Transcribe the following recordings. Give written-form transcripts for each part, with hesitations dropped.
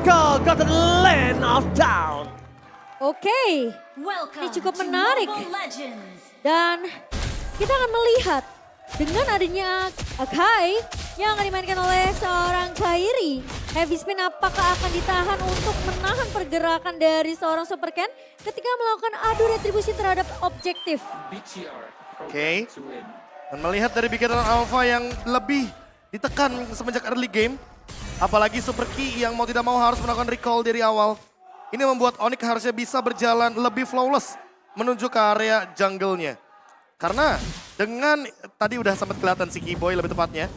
Miracle got the land of down. Oke, ini cukup menarik. Dan kita akan melihat dengan adanya Akai yang akan dimainkan oleh seorang Kairi. Heavy Spin apakah akan ditahan untuk menahan pergerakan dari seorang Super Ken ketika melakukan adu retribusi terhadap objektif. Oke. Dan melihat dari Bigetron Alpha yang lebih ditekan semenjak early game. Apalagi Super Key yang mau tidak mau harus melakukan recall dari awal. Ini membuat Onyx harusnya bisa berjalan lebih flawless menuju ke area jungle-nya. Karena dengan tadi udah sempat kelihatan si Keyboy lebih tepatnya.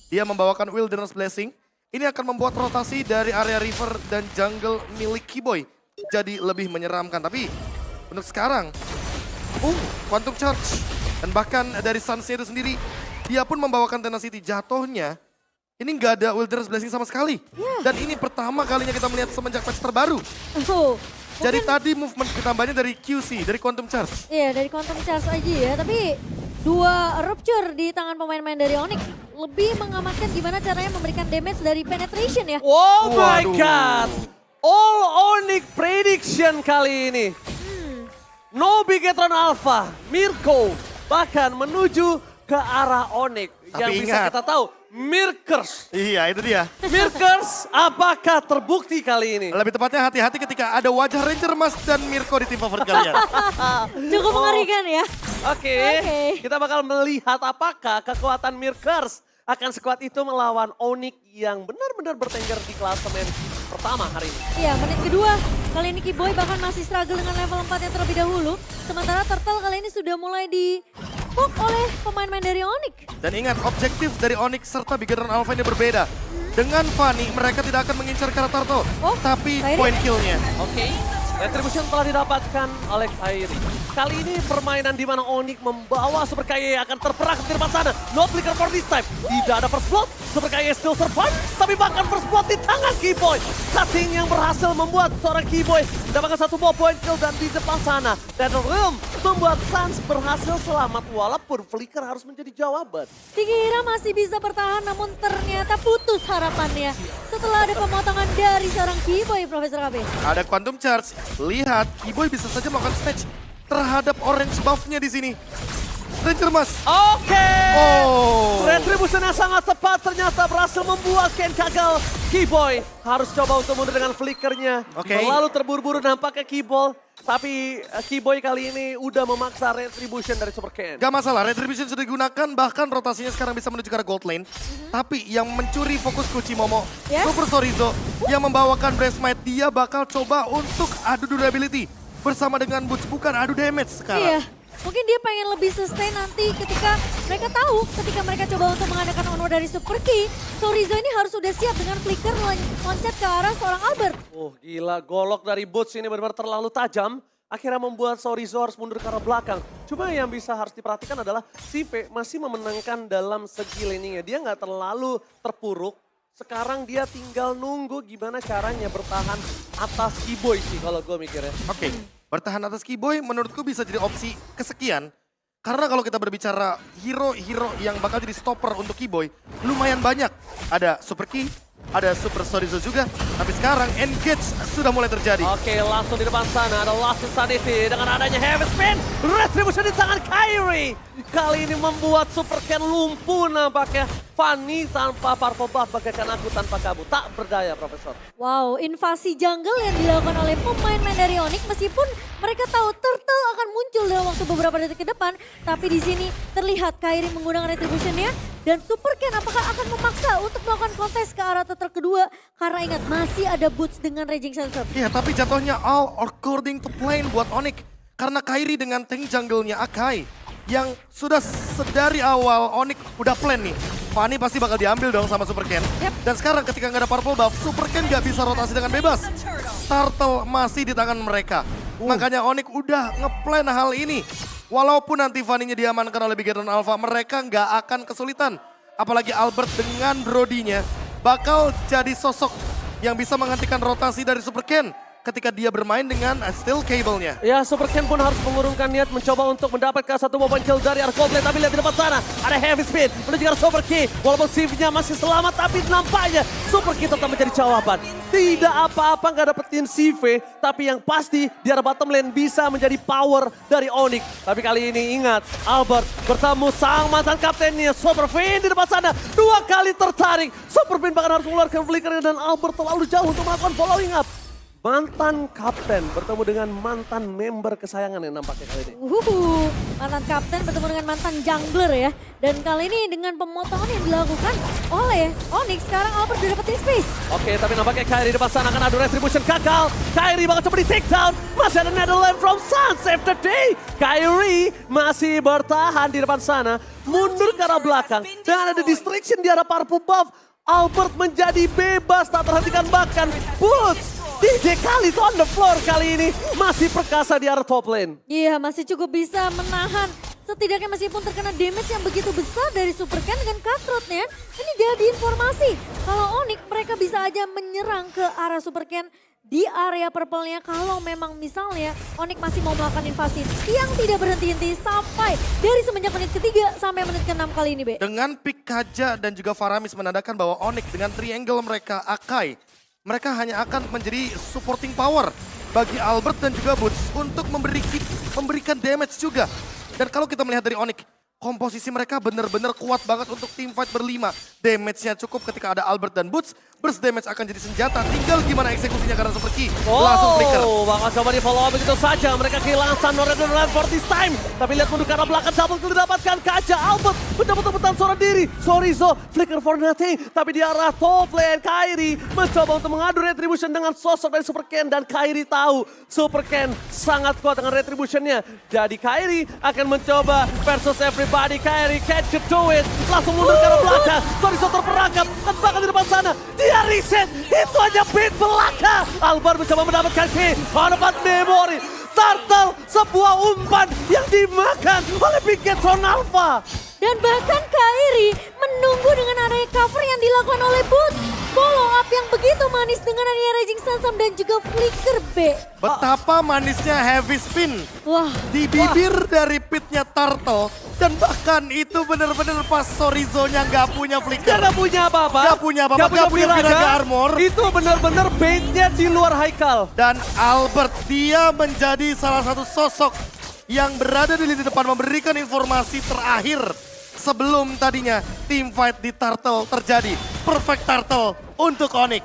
Dia membawakan Wilderness Blessing. Ini akan membuat rotasi dari area river dan jungle milik Keyboy jadi lebih menyeramkan. Tapi untuk sekarang, Quantum Charge. Dan bahkan dari Suns itu sendiri, dia pun membawakan Tenacity jatuhnya. Ini nggak ada Wilderness Blessing sama sekali. Dan ini pertama kalinya kita melihat semenjak patch terbaru. Jadi tadi movement ditambahnya dari QC, dari Quantum Charge. Iya, dari Quantum Charge aja ya. Tapi dua rupture di tangan pemain-pemain dari Onyx lebih mengamankan gimana caranya memberikan damage dari penetration ya. Oh my god. All Onyx prediction kali ini. No Bigetron Alpha, Mirko bahkan menuju ke arah Onyx. Tapi Yang bisa ingat. kita tahu, Mirkers. Iya itu dia. Mirkers apakah terbukti kali ini? Lebih tepatnya hati-hati ketika ada wajah Ranger Mas dan Mirko di tim favorit kalian. Cukup mengerikan ya. Oke, Oke. kita bakal melihat apakah kekuatan Mirkers akan sekuat itu melawan Onyx yang benar-benar bertengger di klasemen pertama hari ini. Iya, menit kedua. Kali ini Keyboy bahkan masih struggle dengan level 4 yang terlebih dahulu. Sementara Turtle kali ini sudah mulai di-poke oleh pemain-pemain dari Onyx. Dan ingat, objektif dari Onyx serta Bigetron Alpha ini berbeda. Dengan Fanny, mereka tidak akan mengincar ke arah Turtle, tapi Kairi? point kill-nya. Oke, retribution telah didapatkan oleh Kairi. Kali ini permainan di mana Onyx membawa Super Kaye akan terperang ke depan sana. No flicker for this time. Tidak ada first blood. Super Kaye still survive. Tapi bahkan first blood di tangan Keyboy. Cutting yang berhasil membuat seorang Keyboy mendapatkan satu buah point kill dan di depan sana. Dan Realm membuat Suns berhasil selamat walaupun flicker harus menjadi jawaban. Dikira masih bisa bertahan namun ternyata putus harapannya. Setelah ada pemotongan dari seorang Keyboy, Profesor KB. Ada Quantum Charge, lihat Keyboy bisa saja melakukan stage terhadap orange buff-nya di sini. Ranger Mas. Oke. Oh. Retribution yang sangat tepat ternyata berhasil membuat Ken gagal. Keyboy harus coba untuk mundur dengan flickernya. Oke. Terlalu terburu-buru nampaknya Keyboy. Tapi Keyboy kali ini udah memaksa retribution dari Super Ken. Gak masalah, Retribution sudah digunakan, bahkan rotasinya sekarang bisa menuju ke arah gold lane. Tapi yang mencuri fokus Kuchi Momo, Super Sorizo, yang membawakan Breast Might, dia bakal coba untuk adu durability. Bersama dengan Boots, bukan adu damage sekarang. Iya, mungkin dia pengen lebih sustain nanti ketika mereka tahu, ketika mereka coba untuk mengadakan onward dari Super Key, Sorizo ini harus sudah siap dengan flicker loncat ke arah seorang Albert. Oh gila, golok dari Boots ini benar-benar terlalu tajam. Akhirnya membuat Sorizo harus mundur ke arah belakang. Cuma yang bisa harus diperhatikan adalah Sive masih memenangkan dalam segi laningnya. Dia nggak terlalu terpuruk. Sekarang dia tinggal nunggu gimana caranya bertahan atas Keyboy sih kalau gue mikirnya. Oke, bertahan atas Keyboy menurutku bisa jadi opsi kesekian. Karena kalau kita berbicara hero-hero yang bakal jadi stopper untuk Keyboy, lumayan banyak. Ada Super Key, ada Super Sorizo juga. Tapi sekarang engage sudah mulai terjadi. Oke, langsung di depan sana ada Lost Insanity dengan adanya Heavy Spin. Retribution di tangan Kairi. Kali ini membuat Super Ken lumpuh nampaknya. Fanny tanpa purple buff bagaikan aku tanpa kabut. Tak berdaya, Profesor. Wow, invasi jungle yang dilakukan oleh pemain-pemain dari Onyx meskipun mereka tahu Turtle akan muncul dalam waktu beberapa detik ke depan. Tapi di sini terlihat Kairi menggunakan retributionnya dan Super Ken apakah akan memaksa untuk melakukan kontes ke arah Turtle kedua. Karena ingat masih ada Boots dengan Raging Sensor. Iya, tapi jatuhnya all according to plan buat Onyx. Karena Kairi dengan tank jungle-nya Akai. Yang sudah sedari awal Onyx udah plan nih. Fanny pasti bakal diambil dong sama Super Ken. Dan sekarang ketika nggak ada purple buff, Super Ken nggak bisa rotasi dengan bebas. Turtle masih di tangan mereka. Makanya Onyx udah ngeplan hal ini. Walaupun nanti Fanny-nya diamankan oleh Bigetron Alpha, mereka nggak akan kesulitan. Apalagi Albert dengan Brody-nya bakal jadi sosok yang bisa menghentikan rotasi dari Super Ken. ketika dia bermain dengan steel cable-nya. Ya, Super Ken pun harus mengurungkan niat mencoba untuk mendapatkan satu momen kill dari arah Coldplay. Tapi lihat di depan sana, ada heavy speed menuju ke arah Super Ki. Walaupun CV-nya masih selamat, tapi nampaknya Super Ki tetap menjadi jawaban. Tidak apa-apa nggak dapetin CV, tapi yang pasti di arah bottom lane bisa menjadi power dari Onyx. Tapi kali ini ingat, Albert bertemu sang mantan kaptennya Super Vin di depan sana. 2 kali tertarik, Super Vin bahkan harus mengeluarkan flickernya dan Albert terlalu jauh untuk melakukan following up. Mantan kapten bertemu dengan mantan member kesayangan yang nampaknya kali ini. Mantan kapten bertemu dengan mantan jungler ya. Dan kali ini dengan pemotongan yang dilakukan oleh Onyx, sekarang Albert udah dapetin space. Oke, tapi nampaknya Kairi di depan sana akan adu retribution gagal. Kairi bakal coba di take down. Masih ada Netherlands from Sun, save the day. Kairi masih bertahan di depan sana. Mundur ke arah belakang. Dan ada distraction di arah purple buff. Albert menjadi bebas, tak terhentikan bahkan. Boots! DJ Khalid on the floor kali ini masih perkasa di arah top lane. Iya, masih cukup bisa menahan. Setidaknya meskipun terkena damage yang begitu besar dari Super Ken dengan cutthroat-nya. Ini jadi informasi kalau Onyx mereka bisa aja menyerang ke arah Super Ken di area purple-nya kalau memang misalnya Onyx masih mau melakukan invasi yang tidak berhenti-henti sampai dari semenjak menit ketiga sampai menit ke-6 kali ini, Be. Dengan pick Kaja dan juga Faramis menandakan bahwa Onyx dengan triangle mereka Akai, mereka hanya akan menjadi supporting power bagi Albert dan juga Boots untuk memberikan damage juga. Dan kalau kita melihat dari Onyx, komposisi mereka benar-benar kuat banget untuk team fight berlima. Damage-nya cukup ketika ada Albert dan Boots. Burst damage akan jadi senjata. Tinggal gimana eksekusinya karena Super Ki langsung flicker. Bakal coba di follow up begitu saja. Mereka kehilangan Sun Red for this time. Tapi lihat mundur ke arah belakang, double kill didapatkan. Kaja Albert mendapat seorang diri. Sorizo flicker for nothing. Tapi di arah top lane, Kairi mencoba untuk mengadu retribution dengan sosok dari Super Ken. Dan Kairi tahu Super Ken sangat kuat dengan retributionnya. Jadi Kairi akan mencoba versus everybody. Kairi can't do it. Langsung mundur ke arah belakang. Sorizo terperangkap. Dan bahkan di depan sana. Dia reset, itu aja beat belaka. Albert mencoba mendapatkan key, dapat memori. Turtle, sebuah umpan yang dimakan oleh Bigetron Alpha. Dan bahkan Kairi menunggu dengan adanya cover yang dilakukan oleh Boots. Follow up yang begitu manis dengan adanya Raging Sandstorm dan juga flicker B. Betapa manisnya heavy spin Wah, di bibir dari pitnya Turtle. Dan bahkan itu benar-benar pas Sorizo-nya nggak punya flicker. Dia nggak punya apa-apa. Nggak punya apa-apa, nggak punya Piraga Armor. Itu benar-benar baitnya di luar Haikal. Dan Albert, dia menjadi salah satu sosok yang berada di lini depan memberikan informasi terakhir. Sebelum tadinya team fight di Turtle terjadi. Perfect Turtle untuk Onyx.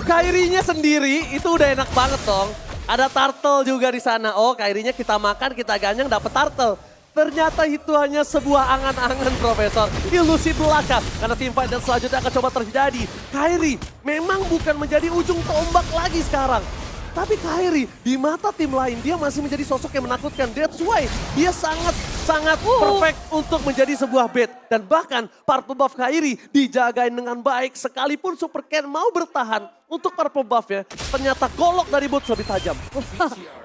Kairinya sendiri itu udah enak banget dong. Ada Turtle juga di sana. Oh, Kairinya kita makan, kita ganyang dapat Turtle. Ternyata itu hanya sebuah angan-angan, Profesor. Ilusi belaka. Karena team fight dan selanjutnya akan coba terjadi. Kairi memang bukan menjadi ujung tombak lagi sekarang. Tapi Kairi di mata tim lain dia masih menjadi sosok yang menakutkan. That's why dia sangat perfect untuk menjadi sebuah bait. Dan bahkan purple buff Kairi dijagain dengan baik. Sekalipun Super Ken mau bertahan untuk purple buff ya. Ternyata golok dari Boots lebih tajam.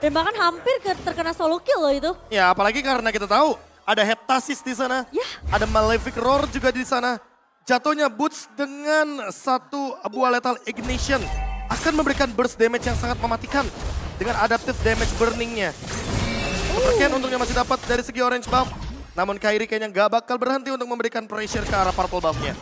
dan bahkan hampir terkena solo kill loh itu. Ya apalagi karena kita tahu ada Heptasis di sana. Ya. Ada Malefic Roar juga di sana. Jatuhnya Boots dengan satu buah lethal ignition akan memberikan burst damage yang sangat mematikan dengan adaptive damage burningnya. Super Ken untungnya masih dapat dari segi orange buff. Namun Kairi kayaknya nggak bakal berhenti untuk memberikan pressure ke arah purple buffnya.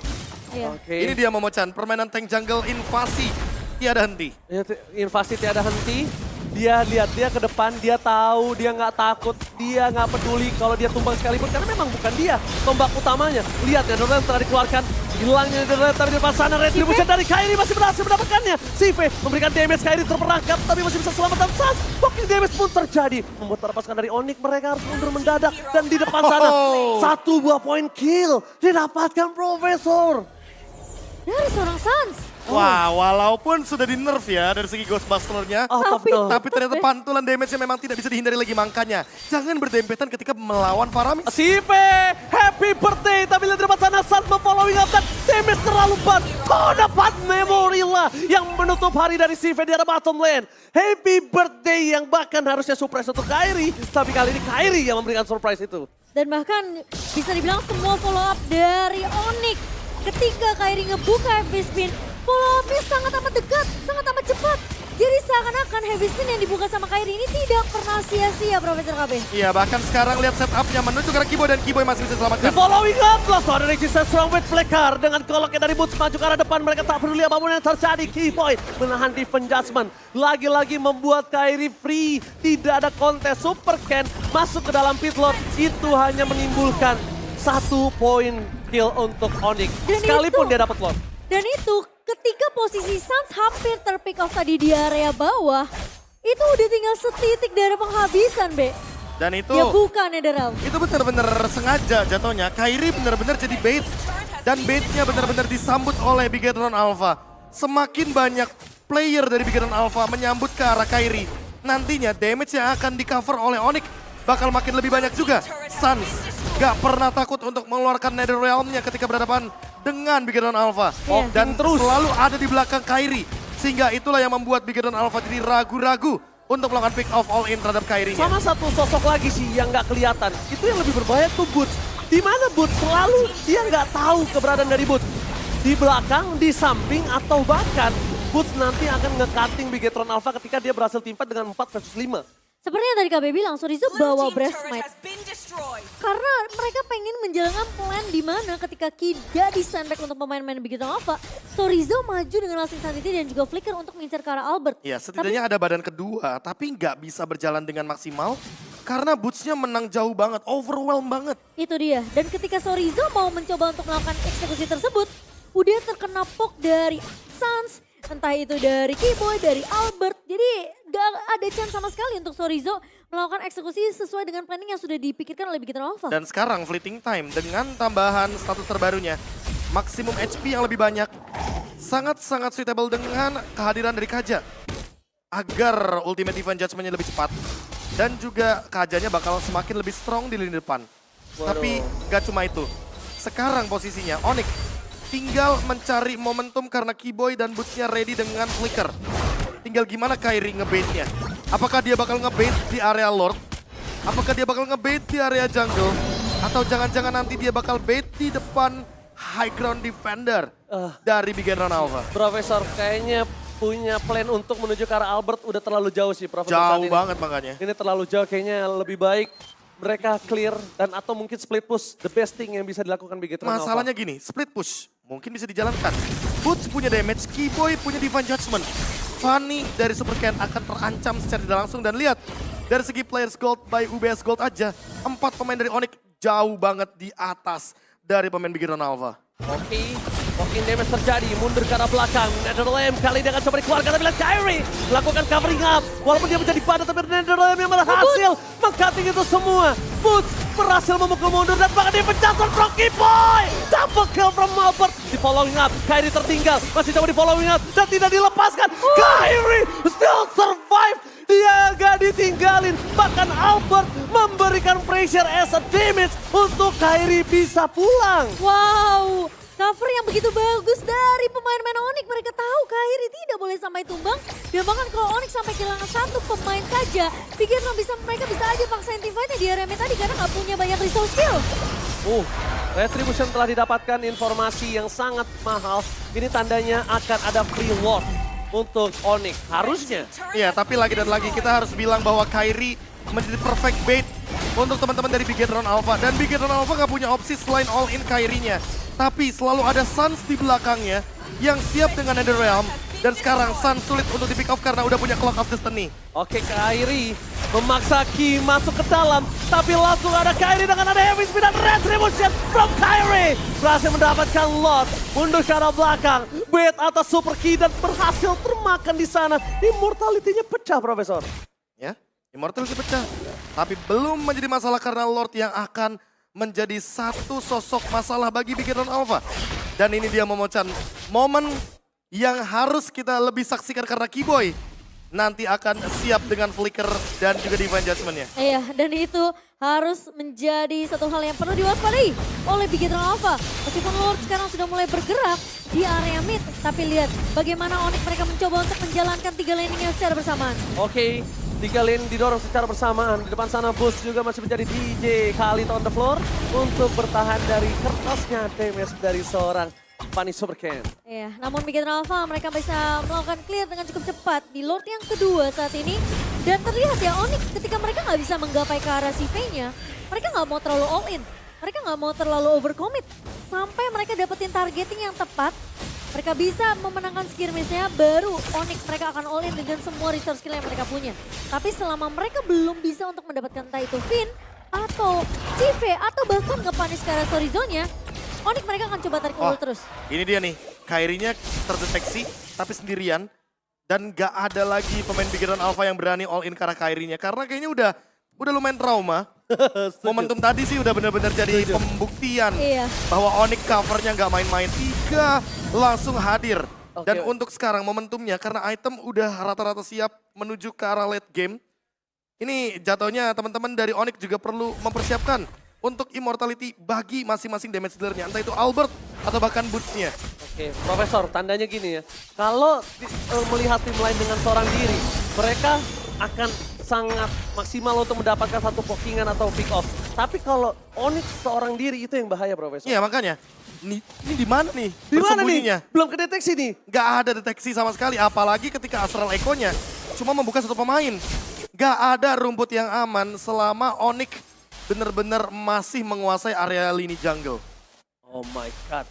Iya. Oke. Ini dia Momo-chan, permainan tank jungle invasi tiada henti. Ya, invasi tiada henti. Dia lihat dia ke depan, dia tahu, dia nggak takut, dia nggak peduli kalau dia tumbang sekalipun karena memang bukan dia tombak utamanya. Lihat ya, Netherlands telah dikeluarkan, hilangnya Netherlands tapi di depan sana retribution dari Kairi masih berhasil mendapatkannya. Sive memberikan damage, Kairi terperangkap tapi masih bisa selamatkan Sans. Blocking damage pun terjadi, membuat terlepaskan dari Onyx mereka harus mundur mendadak dan di depan sana satu buah point kill didapatkan Profesor. Dari seorang Sans. Wah, walaupun sudah di nerf ya dari segi Ghostbuster-nya, tapi ternyata pantulan damage-nya memang tidak bisa dihindari lagi. Makanya jangan berdempetan ketika melawan Faramis. Sive, happy birthday. Tapi lihat di depan sana, Sans following up dan damage terlalu bad. Oh, dapat memory lah yang menutup hari dari Sive di arah bottom lane. Happy birthday yang bahkan harusnya surprise untuk Kairi. Tapi kali ini Kairi yang memberikan surprise itu. Dan bahkan bisa dibilang semua follow up dari Onyx. Ketika Kairi ngebuka heavy spin, follow up-nya sangat amat dekat, sangat amat cepat. Jadi seakan-akan bahkan heavy spin yang dibuka sama Kairi ini tidak pernah sia-sia Profesor KB. Iya, bahkan sekarang lihat setupnya menuju ke arah Kiboy dan Kiboy masih bisa Di selamatkan. following up, Lost Order resistance strong with flicker. Dengan koloknya dari Boots maju ke arah depan, mereka tak peduli apapun yang terjadi. Keyboy menahan defense judgment. Lagi-lagi membuat Kairi free. Tidak ada kontes super Ken masuk ke dalam pit lord. Itu hanya menimbulkan 1 poin kill untuk Onyx. Dan Sekalipun itu- dia dapat lord. Dan itu ketika posisi Suns hampir terpick off tadi di area bawah, itu udah tinggal setitik dari penghabisan, Be. Dan itu Ya bukan Netherrealm. itu benar-benar sengaja jatuhnya. Kairi benar-benar jadi bait. Dan baitnya benar-benar disambut oleh Bigetron Alpha. Semakin banyak player dari Bigetron Alpha menyambut ke arah Kairi. Nantinya damage yang akan di cover oleh Onyx bakal makin lebih banyak juga. Suns gak pernah takut untuk mengeluarkan Netherrealm-nya ketika berhadapan dengan Bigetron Alpha. Iya. Dan terus selalu ada di belakang Kairi. Sehingga itulah yang membuat Bigetron Alpha jadi ragu-ragu untuk melakukan pick off all in terhadap Kairi-nya. Sama satu sosok lagi sih yang nggak kelihatan. Itu yang lebih berbahaya tuh Boots. Di mana Boots selalu dia nggak tahu keberadaan dari Boots. Di belakang, di samping, atau bahkan Boots nanti akan nge-cutting Bigetron Alpha ketika dia berhasil teamfight dengan 4 versus 5. Seperti yang tadi KB bilang, Sorizo bawa Breastmite. Karena mereka pengen menjalankan plan di mana ketika tidak di-sandbag untuk pemain-pemain begitu Alpha, Sorizo maju dengan Lasting Sanity dan juga Flicker untuk mengincar ke arah Albert. Ya, setidaknya ada badan kedua, tapi nggak bisa berjalan dengan maksimal karena boots-nya menang jauh banget, overwhelm banget. Itu dia. Dan ketika Sorizo mau mencoba untuk melakukan eksekusi tersebut, udah terkena poke dari Suns, entah itu dari Keyboy, dari Albert. Jadi gak ada chance sama sekali untuk Sorizo melakukan eksekusi sesuai dengan planning yang sudah dipikirkan oleh Bigetron Alpha. Dan sekarang fleeting time dengan tambahan status terbarunya, maksimum HP yang lebih banyak, sangat-sangat suitable dengan kehadiran dari Kaja. Agar ultimate defense judgment-nya lebih cepat. Dan juga Kajanya bakal semakin lebih strong di lini depan. Tapi gak cuma itu, sekarang posisinya Onyx tinggal mencari momentum karena Keyboy dan Boots-nya ready dengan flicker. Tinggal gimana Kairi ngebait-nya. Apakah dia bakal ngebait di area Lord? Apakah dia bakal ngebait di area jungle? Atau jangan-jangan nanti dia bakal bait di depan high ground defender dari Bigetron Alpha? Profesor kayaknya punya plan untuk menuju ke arah Albert udah terlalu jauh sih Profesor saat Jauh ini. banget makanya. Ini terlalu jauh, kayaknya lebih baik mereka clear dan atau mungkin split push, the best thing yang bisa dilakukan Bigetron Alpha. Masalahnya gini, split push mungkin bisa dijalankan. Boots punya damage, Keyboy punya divine judgment. Fanny dari Super Ken akan terancam secara tidak langsung dan lihat dari segi players gold by UBS Gold aja, 4 pemain dari Onyx jauh banget di atas dari pemain Bigetron Alpha. Oke, walking damage terjadi, mundur ke arah belakang. Netherrealm kali ini akan coba dikeluarkan, tapi lihat Kairi melakukan covering up. Walaupun dia menjadi padat, tapi Netherrealm yang berhasil meng-cutting itu semua. Boots berhasil memukul mundur dan bahkan dia pencatur from Keyboy. Double kill from Albert. Di following up, Kairi tertinggal, masih coba di following up dan tidak dilepaskan. Kairi still survive. Dia gak ditinggalin, bahkan Albert memberikan pressure as a damage untuk Kairi bisa pulang. Wow, cover yang begitu bagus dari pemain-pemain Onyx. Mereka tahu Kairi tidak boleh sampai tumbang. Dan bahkan kalau Onyx sampai kehilangan 1 pemain saja, mereka bisa aja paksain team fight-nya di area mid tadi karena nggak punya banyak resource skill. Retribution telah didapatkan informasi yang sangat mahal. Ini tandanya akan ada free ward untuk Onyx. Harusnya. Iya, tapi lagi dan lagi kita harus bilang bahwa Kairi menjadi perfect bait untuk teman-teman dari Bigetron Alpha. Dan Bigetron Alpha gak punya opsi selain all in Kairi-nya. Tapi selalu ada Suns di belakangnya yang siap dengan Netherrealm. Dan sekarang Suns sulit untuk di pick off karena udah punya Clock of Destiny. Oke, Kairi memaksa Ki masuk ke dalam. Tapi langsung ada Kairi dengan ada heavy speed dan retribution from Kairi. Berhasil mendapatkan lot. Mundur ke arah belakang. Bait atas super Ki dan berhasil termakan di sana. Immortality-nya pecah, Profesor. Ya, Immortality pecah. Tapi belum menjadi masalah karena Lord yang akan menjadi satu sosok masalah bagi Bigetron Alpha. Dan ini dia memocan momen yang harus kita lebih saksikan karena Keyboy nanti akan siap dengan flicker dan juga divine judgment-nya. Iya, dan itu harus menjadi satu hal yang perlu diwaspadai oleh Bigetron Alpha. Meskipun Lord sekarang sudah mulai bergerak di area mid, tapi lihat bagaimana Onyx mereka mencoba untuk menjalankan 3 laning-nya secara bersamaan. Oke, 3 lane didorong secara bersamaan. Di depan sana Boost juga masih menjadi DJ Khalid on the floor untuk bertahan dari kertasnya damage dari seorang Punish Supercan. Iya, namun Bikin Alpha mereka bisa melakukan clear dengan cukup cepat di Lord yang kedua saat ini. Dan terlihat ya Onyx ketika mereka nggak bisa menggapai ke arah si V-nya, mereka nggak mau terlalu all in. Mereka nggak mau terlalu overcommit. Sampai mereka dapetin targeting yang tepat, mereka bisa memenangkan skirmish-nya, baru Onyx mereka akan all in dengan semua resource skill yang mereka punya. Tapi selama mereka belum bisa untuk mendapatkan entah itu Finn, atau CV, atau bahkan nge-punish ke arah story zone-nya, Onyx mereka akan coba tarik ulur terus. Ini dia nih, Kairinya terdeteksi tapi sendirian. Dan gak ada lagi pemain Bigiran Alpha yang berani all in ke arah Kairinya. Karena kayaknya udah lumayan trauma. Momentum tadi sih udah benar-benar jadi pembuktian. Iya. Bahwa Onyx covernya gak main-main. 3 langsung hadir. Dan Oke. untuk sekarang momentumnya karena item udah rata-rata siap menuju ke arah late game. Ini jatuhnya teman-teman dari Onyx juga perlu mempersiapkan untuk immortality bagi masing-masing damage dealer-nya. Entah itu Albert atau bahkan Boots-nya. Oke, Profesor, tandanya gini ya. Kalau melihat tim lain dengan seorang diri, mereka akan sangat maksimal untuk mendapatkan satu pokingan atau pick off. Tapi kalau Onyx seorang diri itu yang bahaya, Profesor. Iya makanya, ini di mana nih Di mana bersembunyinya? nih? Belum kedeteksi nih. Gak ada deteksi sama sekali, apalagi ketika Astral Echo-nya cuma membuka satu pemain. Gak ada rumput yang aman selama Onyx benar-benar masih menguasai area lini jungle. Oh my god.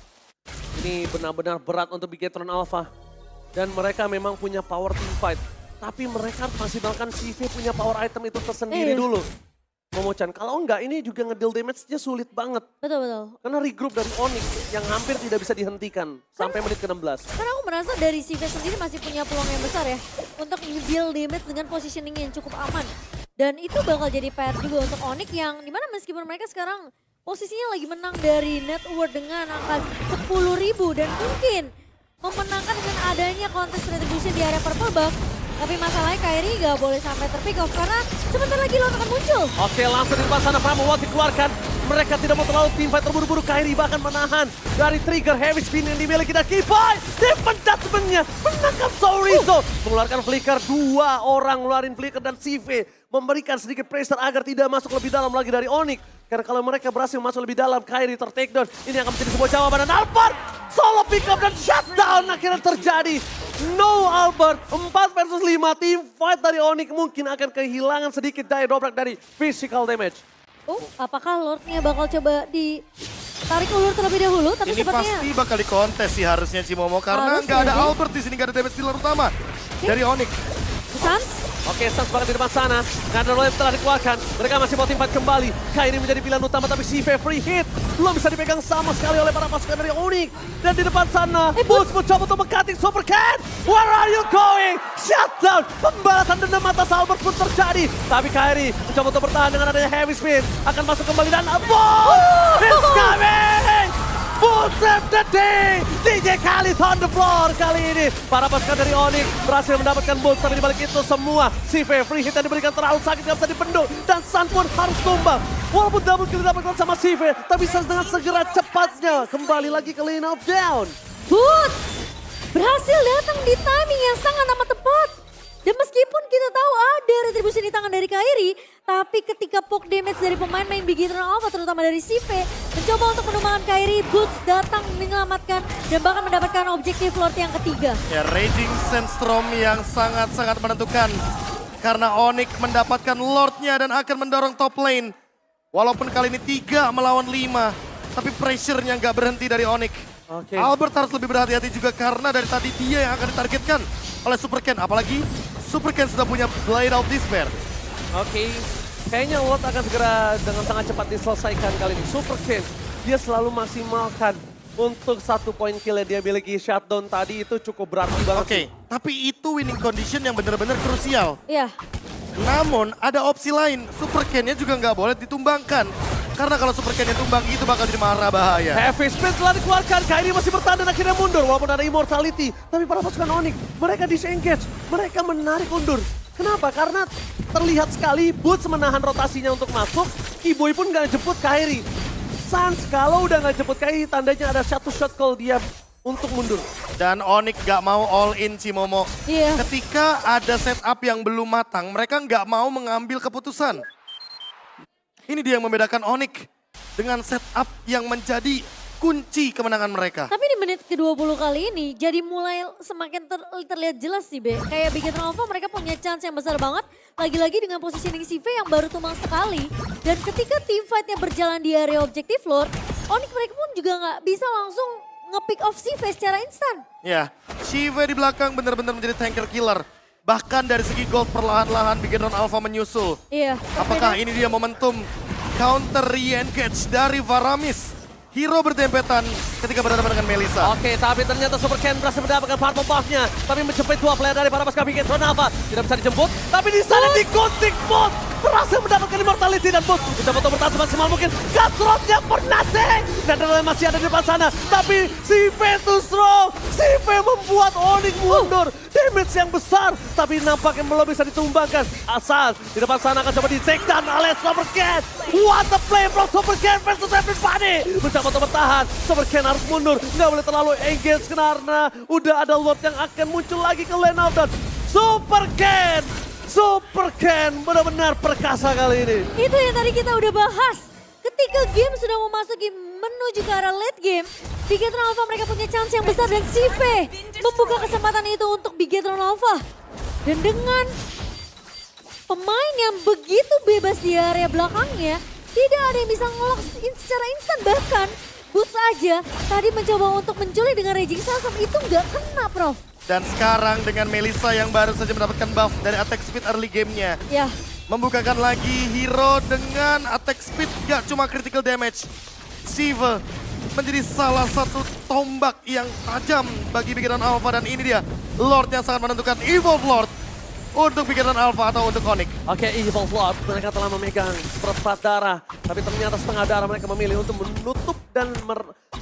Ini benar-benar berat untuk Bigetron Alpha. Dan mereka memang punya power team fight. Tapi mereka harus maksimalkan CV punya power item itu tersendiri dulu. Momochan, kalau enggak ini juga ngedeal damage-nya sulit banget. Betul. Karena regroup dari Onyx yang hampir tidak bisa dihentikan sampai menit ke-16. Karena aku merasa dari CV sendiri masih punya peluang yang besar ya. Untuk nge-deal damage dengan positioning yang cukup aman. Dan itu bakal jadi PR juga untuk Onyx yang dimana meskipun mereka sekarang posisinya lagi menang dari net worth dengan angka 10.000 dan mungkin memenangkan dengan adanya contest retribution di area purple buff. Tapi masalahnya Kairi gak boleh sampai terpick off karena sebentar lagi Lord akan muncul. Oke, langsung di depan sana Pramawat dikeluarkan. Mereka tidak mau terlalu teamfight terburu-buru. Kairi bahkan menahan dari trigger heavy spin yang dimiliki dan Kipai. Defend judgment-nya menangkap Sourizo. Mengeluarkan flicker, 2 orang ngeluarin flicker dan CV. Memberikan sedikit pressure agar tidak masuk lebih dalam lagi dari Onyx. Karena kalau mereka berhasil masuk lebih dalam, Kairi ter-takedown. Ini akan menjadi sebuah jawaban dan Albert solo pick up dan shutdown akhirnya terjadi. No Albert, 4 versus 5 team fight dari Onyx mungkin akan kehilangan sedikit daya dobrak dari physical damage. Apakah Lordnya bakal coba ditarik ulur terlebih dahulu? Tapi Ini sepertinya pasti bakal dikontes sih harusnya Cimomo karena nggak ada Albert di sini, nggak ada damage dealer utama dari Onyx. Sans. Oke, Sans bahkan di depan sana. Nether Lord telah dikeluarkan. Mereka masih mau timpat kembali. Kairi menjadi pilihan utama tapi CV free hit. Belum bisa dipegang sama sekali oleh para pasukan dari Onyx. Dan di depan sana, Boots mencoba untuk meng-cutting Supercan. Where are you going? Shutdown. Pembalasan dendam atas Albert pun terjadi. Tapi Kairi mencoba untuk bertahan dengan adanya heavy spin. Akan masuk kembali dan Boots is coming! Boots save the day! DJ Khalid on the floor kali ini. Para pasukan dari Onyx berhasil mendapatkan Boots. Tapi dibalik itu semua CV free hit yang diberikan terlalu sakit, gak bisa dibendung. Dan Sun pun harus tumbang. Walaupun double kill didapatkan sama CV, tapi Sun dengan segera cepatnya kembali lagi ke lane of down. Boots berhasil datang di timing yang sangat amat tepat. Dan meskipun kita tahu ada retribusi di tangan dari Kairi, tapi ketika poke damage dari pemain-main Bigetron Alpha terutama dari CV mencoba untuk menumbangkan Kairi, Boots datang menyelamatkan dan bahkan mendapatkan objektif Lord yang ketiga. Ya, Raging Sandstorm yang sangat-sangat menentukan karena Onyx mendapatkan Lordnya dan akan mendorong top lane. Walaupun kali ini 3 melawan 5, tapi pressure-nya nggak berhenti dari Onyx. Oke. Albert harus lebih berhati-hati juga karena dari tadi dia yang akan ditargetkan oleh Supercan. Apalagi Supercan sudah punya Blade of Despair. Oke, kayaknya Lord akan segera dengan sangat cepat diselesaikan kali ini. Supercan, dia selalu maksimalkan untuk 1 poin kill yang dia miliki. Shutdown tadi itu cukup berarti banget. Oke, tapi itu winning condition yang benar-benar krusial. Iya. Namun ada opsi lain, Supercan-nya juga nggak boleh ditumbangkan. Karena kalau Supercan-nya tumbang itu bakal jadi marah bahaya. Heavy spin telah dikeluarkan, Kairi masih bertahan dan akhirnya mundur walaupun ada immortality. Tapi para pasukan Onyx, mereka disengage, mereka menarik mundur. Kenapa? Karena terlihat sekali Boots menahan rotasinya untuk masuk, Kiboy pun nggak jemput Kairi. Sans kalau udah nggak jemput Kairi, tandanya ada satu shot call dia untuk mundur. Dan Onyx nggak mau all in Cimomo. Iya. Ketika ada setup yang belum matang, mereka nggak mau mengambil keputusan. Ini dia yang membedakan Onyx dengan setup yang menjadi kunci kemenangan mereka. Tapi di menit ke-20 kali ini jadi mulai semakin terlihat jelas sih Be. Kayak Bigetron Alpha mereka punya chance yang besar banget. Lagi-lagi dengan positioning CV yang baru tumbang sekali. Dan ketika team fight-nya berjalan di area objektif Lord, Onyx mereka pun juga nggak bisa langsung nge-pick off CV secara instan. Ya, Shiva di belakang benar-benar menjadi tanker killer. Bahkan dari segi gold perlahan-lahan Bigetron Alpha menyusul. Iya. Apakah ini dia momentum counter re-engage dari Varamis? Hero berdempetan ketika berhadapan dengan Melissa. Oke, tapi ternyata Super Ken berhasil mendapatkan purple buff-nya. Tapi menjemput dua player dari para pasukan Bigetron Alpha. Tidak bisa dijemput, tapi di sana digunting Bot. Berhasil mendapatkan immortality dan Bot mencoba untuk bertahan semaksimal mungkin. Cutthroat-nya nothing. Dan Adrenaline masih ada di depan sana. Tapi si V too strong. Si V membuat Onyx mundur. Damage yang besar, tapi nampaknya belum bisa ditumbangkan. Asal di depan sana akan coba di take down oleh Super Ken. What a play from Super Ken versus everybody. Mencoba untuk bertahan, Super Ken harus mundur. Nggak boleh terlalu engage karena udah ada Lord yang akan muncul lagi ke lane out. Dan Super Ken benar-benar perkasa kali ini. Itu yang tadi kita udah bahas. Ketika game sudah memasuki menuju ke arah late game, Bigetron Alpha mereka punya chance yang besar dan CV membuka kesempatan itu untuk Bigetron Alpha. Dan dengan pemain yang begitu bebas di area belakangnya, tidak ada yang bisa ngelok secara instan. Bahkan Boots aja tadi mencoba untuk menculik dengan Raging Sandstorm itu nggak kena Prof. Dan sekarang dengan Melissa yang baru saja mendapatkan buff dari attack speed early gamenya. Ya. Membukakan lagi hero dengan attack speed gak cuma critical damage. Siva menjadi salah satu tombak yang tajam bagi Bigetron Alpha dan ini dia Lord yang sangat menentukan, Evolve Lord untuk Bigetron Alpha atau untuk Onyx. Oke, Evolve Lord mereka telah memegang seperempat darah. Tapi ternyata setengah darah mereka memilih untuk menutup dan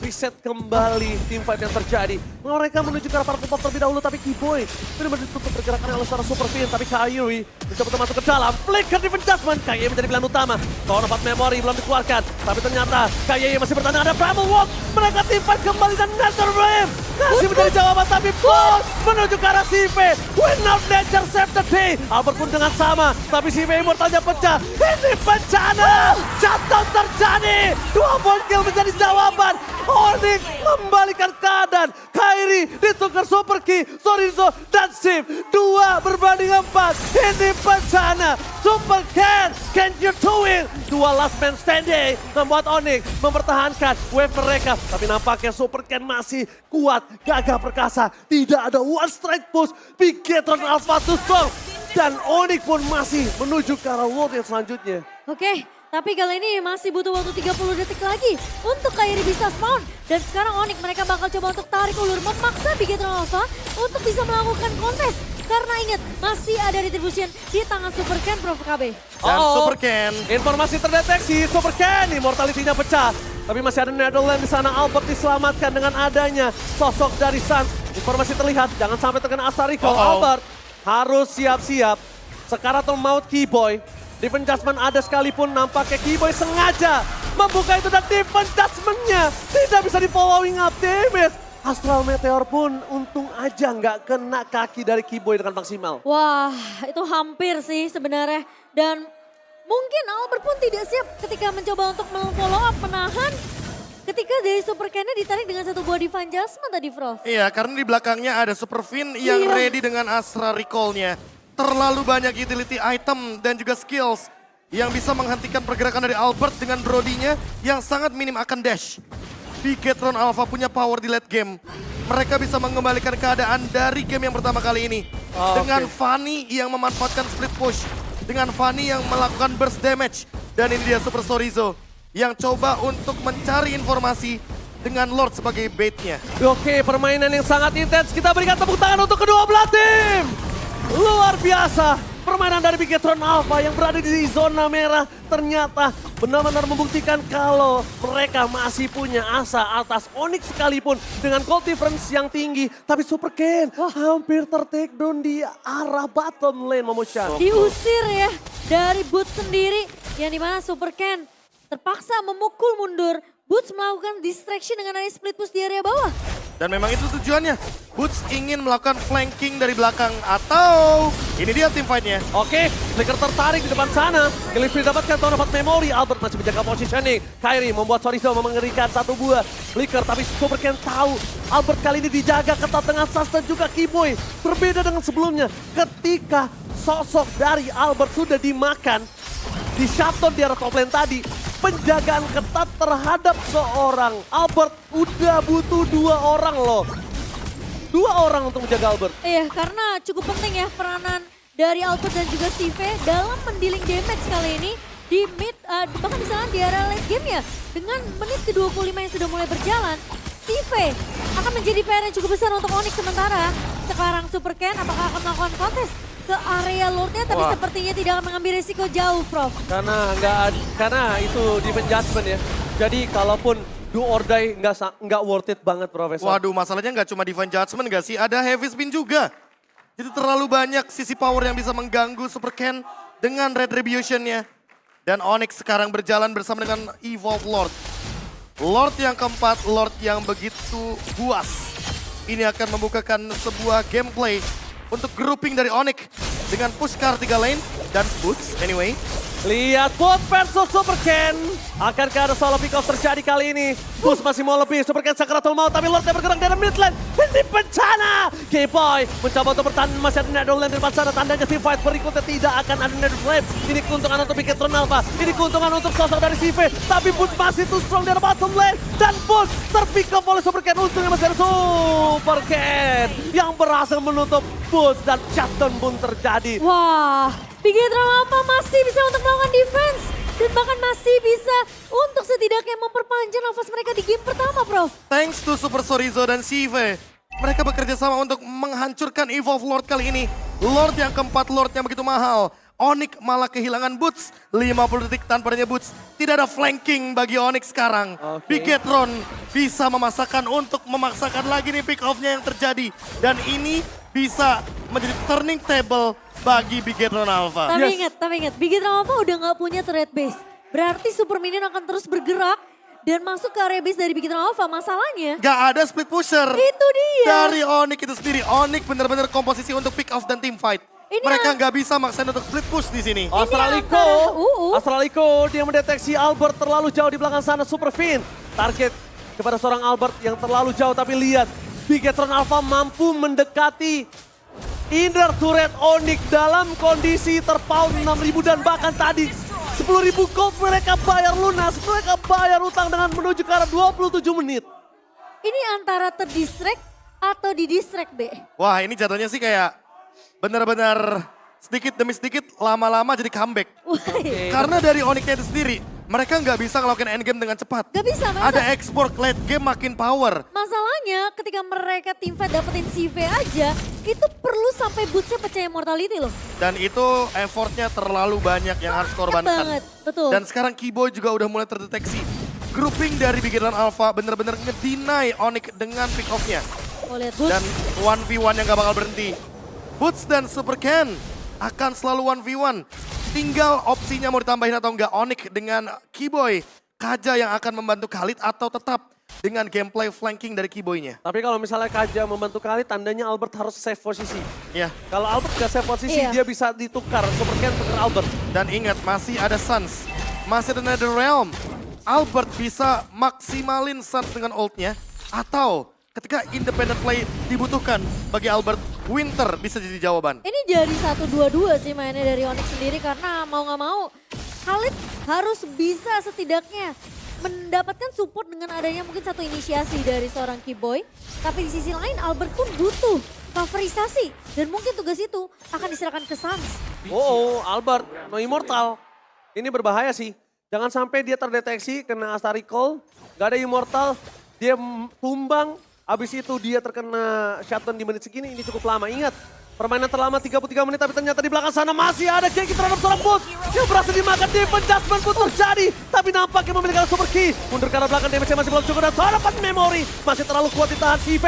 reset kembali team fight yang terjadi. Mereka menuju ke arah para pembuat terlebih dahulu, tapi Keyboy benar-benar ditutup pergerakannya oleh seorang Super Fiend. Tapi Kairi mencoba untuk masuk ke dalam. Flicker Defense Judgment, Kairi menjadi pilihan utama. Tahun 4 memory belum dikeluarkan. Tapi ternyata Kairi masih bertanya ada Primal Walk. Mereka team fight kembali dan Nether Wave masih menjadi jawaban, tapi Boss menuju ke arah CV. Win out nature save the day. Albert pun dengan sama, tapi CV immortalnya pecah. Ini bencana. Shutdown terjadi. 2 point kill menjadi jawaban. Onyx membalikan keadaan. Kairi ditukar Super Key, Sorizo dan Sif. 2 berbanding 4. Ini bencana. Super Ken, can you do it? 2 last man standing membuat Onyx mempertahankan wave mereka. Tapi nampaknya Super Ken masih kuat, gagah perkasa. Tidak ada one strike push. Bigetron Alpha too strong. Dan Onyx pun masih menuju ke arah world yang selanjutnya. Oke, tapi kali ini masih butuh waktu 30 detik lagi untuk Kairi bisa spawn. Dan sekarang Onyx mereka bakal coba untuk tarik ulur, memaksa Bigetron Alpha untuk bisa melakukan kontes. Karena ingat, masih ada retribution di tangan Super Ken Prof KB. Dan Super Ken. Informasi terdeteksi, Super Ken immortality-nya pecah. Tapi masih ada Netherlands di sana. Albert diselamatkan dengan adanya sosok dari Suns. Informasi terlihat, jangan sampai terkena Astariko. Albert harus siap-siap. Sekarang maut Keyboy. Defense Judgment ada sekalipun, nampaknya Keyboy sengaja membuka itu dan Defense Judgment-nya tidak bisa di following up damage. Astral Meteor pun untung aja nggak kena kaki dari Keyboy dengan maksimal. Wah, itu hampir sih sebenarnya. Dan mungkin Albert pun tidak siap ketika mencoba untuk follow up, menahan. Ketika dari Super Ken-nya ditarik dengan satu buah Divine Judgment tadi, Prof. Iya, karena di belakangnya ada Super Fiend yang ready dengan Astra Recall-nya. Terlalu banyak utility item dan juga skills yang bisa menghentikan pergerakan dari Albert dengan Brody-nya yang sangat minim akan dash. Bigetron Alpha punya power di late game. Mereka bisa mengembalikan keadaan dari game yang pertama kali ini. Dengan Fanny yang memanfaatkan split push. Dengan Fanny yang melakukan burst damage. Dan ini dia Super Sorizo yang coba untuk mencari informasi dengan Lord sebagai baitnya. Oke, permainan yang sangat intens. Kita berikan tepuk tangan untuk kedua belah tim. Luar biasa. Permainan dari Bigetron Alpha yang berada di zona merah ternyata benar-benar membuktikan kalau mereka masih punya asa atas Onyx sekalipun dengan gold difference yang tinggi. Tapi Super Ken hampir ter-take down di arah bottom lane, Momocan. Diusir ya dari Boots sendiri yang dimana Super Ken terpaksa memukul mundur. Boots melakukan distraction dengan split push di area bawah. Dan memang itu tujuannya. Boots ingin melakukan flanking dari belakang atau ini dia tim fight-nya. Oke, Flicker tertarik di depan sana. Gillespie dapatkan tahun dapat memori. Albert masih menjaga positioning. Kyrie membuat Chorizo mengerikan satu buah Flicker, tapi Super Ken tahu Albert kali ini dijaga ketat dengan Sas dan juga Keyboy. Berbeda dengan sebelumnya ketika sosok dari Albert sudah dimakan di shutdown di arah top lane tadi. Penjagaan ketat terhadap seorang Albert udah butuh 2 orang loh. 2 orang untuk menjaga Albert. Iya, karena cukup penting ya peranan dari Albert dan juga Steve dalam mendealing damage kali ini di mid, bahkan misalnya di area late game ya. Dengan menit ke-25 yang sudah mulai berjalan, Steve akan menjadi PR yang cukup besar untuk Onyx sementara. Sekarang Super Ken apakah akan melakukan kontes ke area Lordnya, tapi sepertinya tidak akan mengambil risiko jauh, Prof. Karena itu defense judgment ya. Jadi kalaupun do or die nggak worth it banget, Profesor. Waduh, masalahnya nggak cuma divine judgment nggak sih, ada heavy spin juga. Jadi terlalu banyak sisi power yang bisa mengganggu Super Ken dengan retribution-nya. Dan Onyx sekarang berjalan bersama dengan Evolve Lord. Lord yang keempat, Lord yang begitu buas. Ini akan membukakan sebuah gameplay untuk grouping dari Onyx dengan Pushkar 3 lane dan Boots anyway. Lihat Boots versus Super Ken. Akankah ada solo pick off terjadi kali ini? Boots masih mau lebih, Super Ken sakaratul maut, tapi Lordnya bergerak dari mid lane. Ini bencana. K-Boy mencoba untuk bertahan, masih ada Nether Lane di depan sana. Tandanya team fight berikutnya tidak akan ada Nether Lane. Ini keuntungan untuk Bigetron Alpha. Ini keuntungan untuk sosok dari CV. Tapi Boots masih too strong di bottom lane. Dan Boots terpick off oleh Super Ken. Untungnya masih ada Super Ken yang berhasil menutup Boots dan shutdown pun terjadi. Wah, Bigetron Alpha masih bisa untuk melakukan defense. Dan bahkan masih bisa untuk setidaknya memperpanjang nafas mereka di game pertama, Prof. Thanks to Super Chorizo dan Sive. Mereka bekerja sama untuk menghancurkan Evolve Lord kali ini. Lord yang keempat, Lord yang begitu mahal. Onyx malah kehilangan Boots. 50 detik tanpa adanya Boots. Tidak ada flanking bagi Onyx sekarang. Bigetron bisa memaksakan untuk memaksakan lagi nih pick off-nya yang terjadi. Dan ini bisa menjadi turning table bagi Bigetron Alpha. Tapi ingat, Bigetron Alpha udah nggak punya turret base. Berarti Super Minion akan terus bergerak dan masuk ke area base dari Bigetron Alpha. Masalahnya Gak ada split pusher. itu dia. Dari Onyx itu sendiri. Onyx benar-benar komposisi untuk pick off dan team fight. Mereka nggak bisa maksain untuk split push di sini. Astraliko dia mendeteksi Albert terlalu jauh di belakang sana. Super Fin target kepada seorang Albert yang terlalu jauh, tapi lihat Bigetron Alpha mampu mendekati inner turret Onyx dalam kondisi terpaut 6.000 dan bahkan tadi 10.000 gold mereka bayar lunas. Mereka bayar utang dengan menuju ke arah 27 menit. Ini antara terdistract atau didistract, B. Wah, ini jatuhnya sih kayak benar-benar sedikit demi sedikit lama-lama jadi comeback. Karena dari Onyx-nya itu sendiri, mereka nggak bisa ngelakuin endgame dengan cepat. Gak bisa, Ada export late game makin power. Masalahnya ketika mereka tim fight dapetin CV aja, itu perlu sampai Boots-nya pecah immortality loh. Dan itu effortnya terlalu banyak yang harus korbankan. Banget, betul. Dan sekarang Keyboy juga udah mulai terdeteksi. Grouping dari Bigetron Alpha benar-benar ngedeny Onyx dengan pick off-nya. Oh, lihat Boots. Dan 1v1 yang gak bakal berhenti. Boots dan Super Ken akan selalu 1v1. Tinggal opsinya mau ditambahin atau enggak. Onyx dengan Keyboy. Kaja yang akan membantu Khalid atau tetap dengan gameplay flanking dari Keyboy-nya. Tapi kalau misalnya Kaja membantu Khalid, tandanya Albert harus save posisi. Ya. Kalau Albert gak save posisi, dia bisa ditukar. Super Ken tukar Albert. Dan ingat, masih ada Suns. Masih ada Nether Realm. Albert bisa maksimalin Suns dengan ult-nya. Atau ketika independent play dibutuhkan bagi Albert, Winter bisa jadi jawaban. Ini jadi 1-2-2 sih mainnya dari Onyx sendiri karena mau nggak mau Khalid harus bisa setidaknya mendapatkan support dengan adanya mungkin satu inisiasi dari seorang Keyboy. Tapi di sisi lain Albert pun butuh favorisasi dan mungkin tugas itu akan diserahkan ke Suns. Albert, no immortal. Ini berbahaya sih. Jangan sampai dia terdeteksi kena Asta Recall, gak ada immortal, dia tumbang. Habis itu dia terkena shutdown di menit segini, ini cukup lama. Ingat, permainan terlama 33 menit, tapi ternyata di belakang sana masih ada Genki terhadap seorang Boots yang berhasil dimakan. Defense judgment pun terjadi, tapi nampaknya memiliki Super Key. Mundur ke arah belakang, damage masih belum cukup dan dapat memori. Masih terlalu kuat ditahan CV.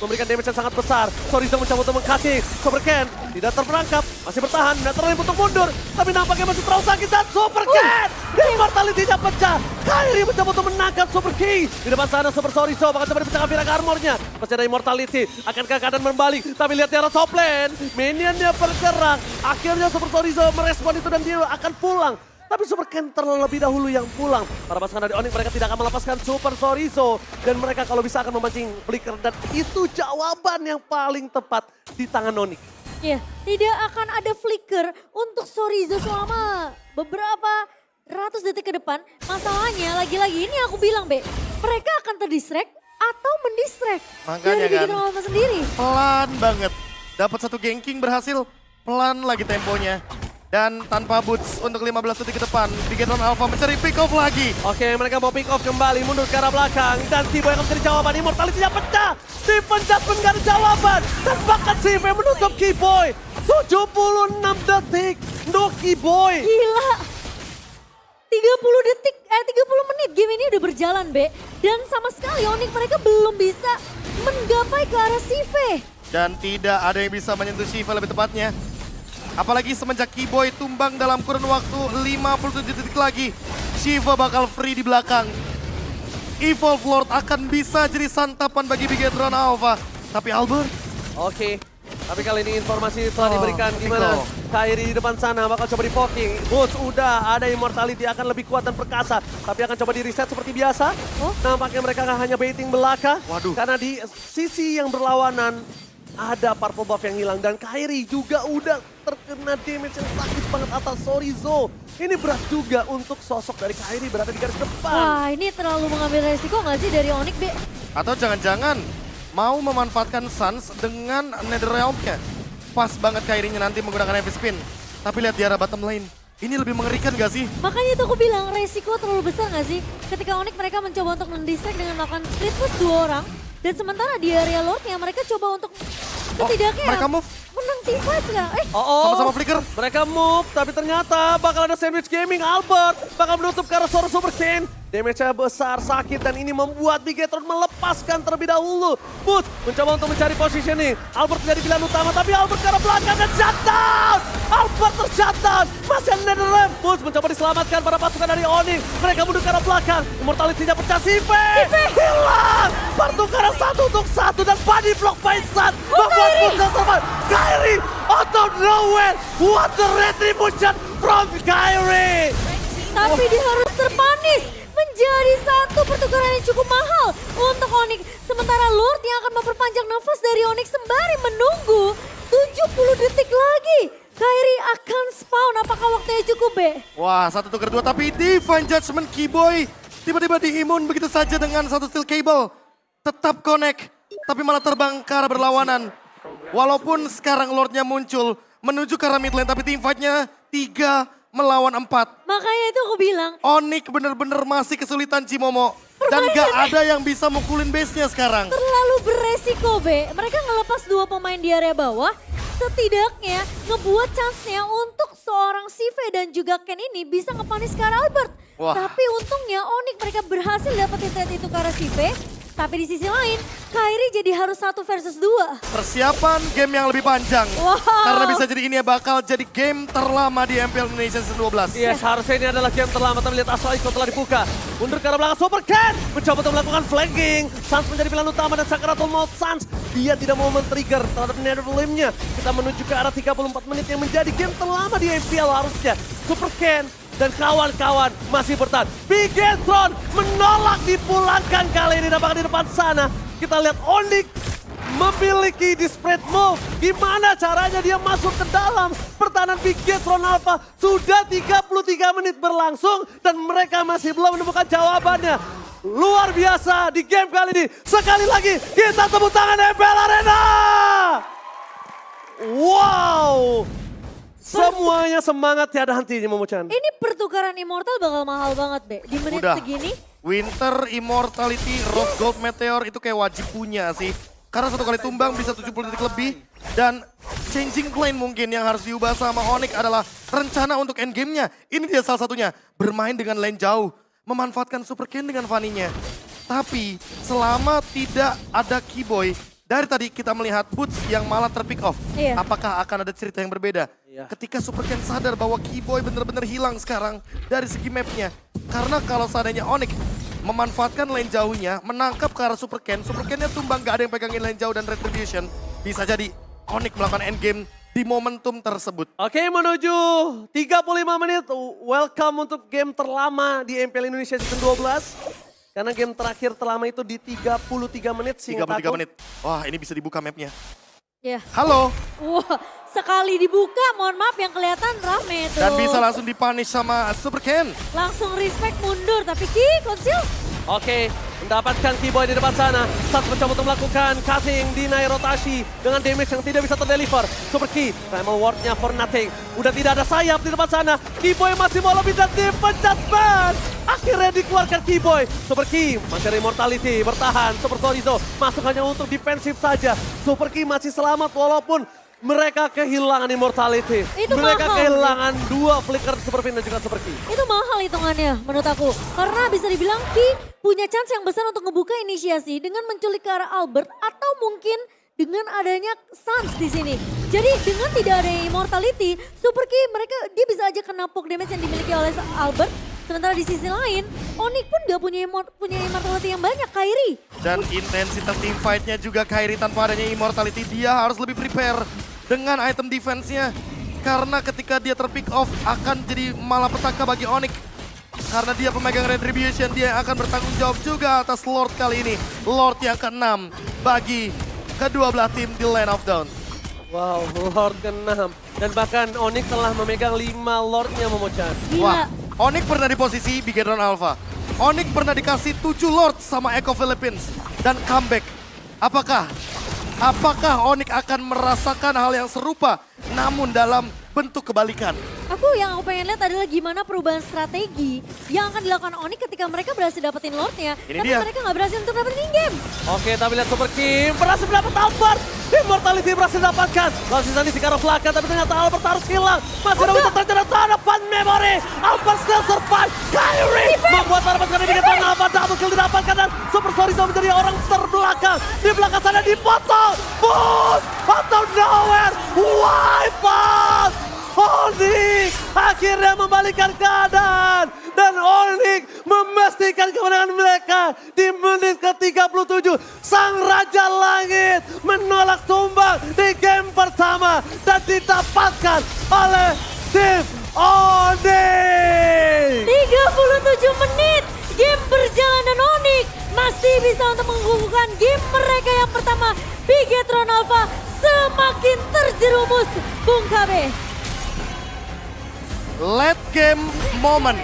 Memberikan damage yang sangat besar. Chorizo mencoba untuk meng-cutting. Super Ken tidak terperangkap. Masih bertahan, Netherlands untuk mundur. Tapi nampaknya masih terlalu sakit dan Super Cat. Immortality-nya pecah. Kairi mencoba untuk menangkap Super Key. Di depan sana Super Sorizo bakal coba dipecahkan Virak armornya. Masih ada Immortality. Akankah keadaan membalik? Tapi lihat Tiara top lane. Minionnya bergerak. Akhirnya Super Sorizo merespon itu dan dia akan pulang. Tapi Super Ken terlebih dahulu yang pulang. Para pasukan dari Onyx mereka tidak akan melepaskan Super Sorizo. Dan mereka kalau bisa akan memancing Flicker. Dan itu jawaban yang paling tepat di tangan Onyx. Ya, tidak akan ada flicker untuk Sorizo selama beberapa ratus detik ke depan. Masalahnya lagi-lagi ini aku bilang, Be, mereka akan terdistract atau mendistract Makanya dari kan, Big Alpha sendiri. pelan banget. Dapat satu ganking berhasil, pelan lagi temponya. Dan tanpa boots untuk 15 detik ke depan, Bigetron Alpha mencari pick off lagi. Oke, mereka mau pick off kembali, mundur ke arah belakang. Dan T-Boy akan mencari jawaban, Immortality-nya pecah. Dipencet pun gak ada jawaban. Dan bahkan CV menutup Keyboy. 76 detik, no Keyboy. Gila. 30 menit game ini udah berjalan, Be. Dan sama sekali Onyx mereka belum bisa menggapai ke arah Sive. Dan tidak ada yang bisa menyentuh Shiva lebih tepatnya. Apalagi semenjak Keyboy tumbang dalam kurun waktu 57 detik lagi. Shiva bakal free di belakang. Evolve Lord akan bisa jadi santapan bagi Bigetron Alpha. Tapi Albert, Oke, tapi kali ini informasi telah diberikan di mana Kairi di depan sana bakal coba di-poking. Boots udah ada Immortality akan lebih kuat dan perkasa. Tapi akan coba di-reset seperti biasa. Nampaknya mereka nggak hanya baiting belaka. Waduh. Karena di sisi yang berlawanan ada purple buff yang hilang. Dan Kairi juga udah terkena damage yang sakit banget atas Sorizo. Ini berat juga untuk sosok dari Kairi berada di garis depan. Wah, ini terlalu mengambil resiko nggak sih dari Onyx, Be? atau jangan-jangan mau memanfaatkan Suns dengan Netherrealm-nya. Pas banget Kairinya nanti menggunakan heavy spin. Tapi lihat di arah bottom lane. Ini lebih mengerikan gak sih? Makanya itu aku bilang resiko terlalu besar nggak sih? Ketika Onyx mereka mencoba untuk mendistract dengan melakukan split push 2 orang. Dan sementara di area Lordnya mereka coba untuk setidaknya mereka move. menang teamfight sekarang. Sama-sama flicker. Mereka move, tapi ternyata bakal ada sandwich gaming. Albert bakal menutup ke arah Sora Super Ken. Damage-nya besar, sakit, dan ini membuat Bigetron melepaskan terlebih dahulu. Boots mencoba untuk mencari positioning. Albert menjadi pilihan utama, tapi Albert ke arah belakang dan shutdown. Albert tershutdown. Masih ada Netherrealm. Boots mencoba diselamatkan para pasukan dari Onyx. Mereka mundur ke arah belakang. Immortality-nya pecah, Sive hilang. Pertukaran 1-1 dan body block by Sun. Membuat Boots dan survive. Kairi out of nowhere. What the retribution from Kairi. Tapi dia harus terpanis. Menjadi satu pertukaran yang cukup mahal untuk Onyx. Sementara Lord yang akan memperpanjang nafas dari Onyx sembari menunggu 70 detik lagi. Kairi akan spawn, apakah waktunya cukup, Be? Wah, 1 tukar 2 tapi Divine Judgment Keyboy tiba-tiba diimun begitu saja dengan satu steel cable. Tetap connect, tapi malah terbang ke arah berlawanan. Walaupun sekarang Lordnya muncul menuju ke arah mid lane, tapi team fight-nya 3 melawan 4. Makanya itu aku bilang, Onyx bener-bener masih kesulitan Cimomo. Dan gak ada yang bisa mukulin base-nya sekarang. terlalu beresiko, Be. Mereka ngelepas 2 pemain di area bawah. Setidaknya ngebuat chance-nya untuk seorang Sive dan juga Ken ini bisa ngepanis ke arah Albert. Wah. Tapi untungnya Onyx mereka berhasil dapetin trade itu ke arah Sive. Tapi di sisi lain, Kairi jadi harus 1 versus 2. Persiapan game yang lebih panjang. Wow. Karena bisa jadi ini bakal jadi game terlama di MPL Indonesia Season 12. Yes, harusnya ini adalah game terlama, tapi lihat Astral Echo telah dibuka. Mundur ke arah belakang, Super Ken mencoba untuk melakukan flanking. Suns menjadi pilihan utama dan Sakaratul Maut Suns. Dia tidak mau men-trigger terhadap Netherrealm-nya. Kita menuju ke arah 34 menit yang menjadi game terlama di MPL harusnya. Super Ken dan kawan-kawan masih bertahan. Bigetron menolak dipulangkan kali ini nampaknya di depan sana. Kita lihat Onyx memiliki di spread move. Gimana caranya dia masuk ke dalam pertahanan Bigetron Alpha. Sudah 33 menit berlangsung dan mereka masih belum menemukan jawabannya. Luar biasa di game kali ini. Sekali lagi kita tepuk tangan MPL Arena. Wow. Semuanya semangat tiada hentinya Momo-chan. Ini pertukaran Immortal bakal mahal banget, Be. Di menit Udah. segini. Winter Immortality Rose Gold Meteor itu kayak wajib punya sih. Karena 1 kali tumbang bisa 70 detik lebih. Dan changing lane mungkin yang harus diubah sama Onyx adalah rencana untuk endgame-nya. Ini dia salah satunya, bermain dengan lane jauh. Memanfaatkan Super Ken dengan Fanny-nya. Tapi selama tidak ada Keyboy, dari tadi kita melihat Boots yang malah terpick off. Iya. Apakah akan ada cerita yang berbeda? Iya. Ketika Super Ken sadar bahwa Keyboy bener-bener hilang sekarang dari segi mapnya. Karena kalau seandainya Onyx memanfaatkan lane jauhnya, menangkap ke arah Super Ken-nya tumbang, gak ada yang pegangin lane jauh dan Retribution. Bisa jadi Onyx melakukan endgame di momentum tersebut. Oke, menuju 35 menit. Welcome untuk game terlama di MPL Indonesia Season 12. Karena game terakhir terlama itu di 33 menit. 33 menit. Wah, ini bisa dibuka mapnya. Ya. Halo. Wah, sekali dibuka, mohon maaf yang kelihatan rame tuh. Dan bisa langsung dipunish sama Super Ken. Langsung respect mundur, tapi Ki, konsil. Oke, mendapatkan Keyboy di depan sana. Saat mencoba untuk melakukan cutting, deny rotasi dengan damage yang tidak bisa terdeliver. Super Key, primal wardnya for nothing. Udah tidak ada sayap di depan sana. Keyboy masih mau lebih dan dipencet ban. Akhirnya dikeluarkan Keyboy. Super Key mencari immortality, bertahan. Super Chorizo masuk hanya untuk defensif saja. Super Key masih selamat walaupun mereka kehilangan immortality. Itu mereka mahal. kehilangan 2 flicker Super Pin dan juga Super Key. Itu mahal hitungannya menurut aku. Karena bisa dibilang Ki punya chance yang besar untuk ngebuka inisiasi dengan menculik ke arah Albert atau mungkin dengan adanya Sans di sini. Jadi dengan tidak ada immortality, Super Ki dia bisa aja kena poke damage yang dimiliki oleh Albert. Sementara di sisi lain, Onyx pun gak punya immortality yang banyak, Kairi. Dan intensitas team fight-nya juga Kairi tanpa adanya immortality, dia harus lebih prepare dengan item defense-nya. Karena ketika dia terpick off akan jadi malapetaka bagi Onyx. Karena dia pemegang Retribution, dia akan bertanggung jawab juga atas Lord kali ini. Lord yang ke-6 bagi kedua belah tim di Land of Dawn. Wow, Lord ke-6. Dan bahkan Onyx telah memegang 5 Lordnya Momochan. Gila. Wah, Onyx pernah di posisi Bigetron Alpha. Onyx pernah dikasih 7 Lord sama Echo Philippines. Dan comeback. Apakah Onyx akan merasakan hal yang serupa namun dalam bentuk kebalikan? Yang aku pengen lihat adalah gimana perubahan strategi yang akan dilakukan Onyx ketika mereka berhasil dapetin Lordnya. Ini Tapi dia. mereka nggak berhasil untuk dapetin in-game. Oke, tapi lihat Super Kim berhasil mendapat Albert. Immortality berhasil didapatkan. Lalu sisa di Sikaro Flaka, tapi ternyata Albert harus hilang. Masih ada Winter Touch dan depan memory. Albert still survive. Kyrie membuat mendapatkan indikator apa double kill didapatkan dan Super Chorizo menjadi orang terbelakang. Di belakang sana dipotong. Push out of nowhere. Wipe out. Onyx akhirnya membalikkan keadaan. Dan Onyx memastikan kemenangan mereka di menit ke-37. Sang Raja Langit menolak tumbang di game pertama. Dan didapatkan oleh tim Onyx. 37 menit game berjalan dan Onyx masih bisa untuk menggugurkan game mereka yang pertama. Bigetron Alpha semakin terjerumus, Bung KB. Late game moment.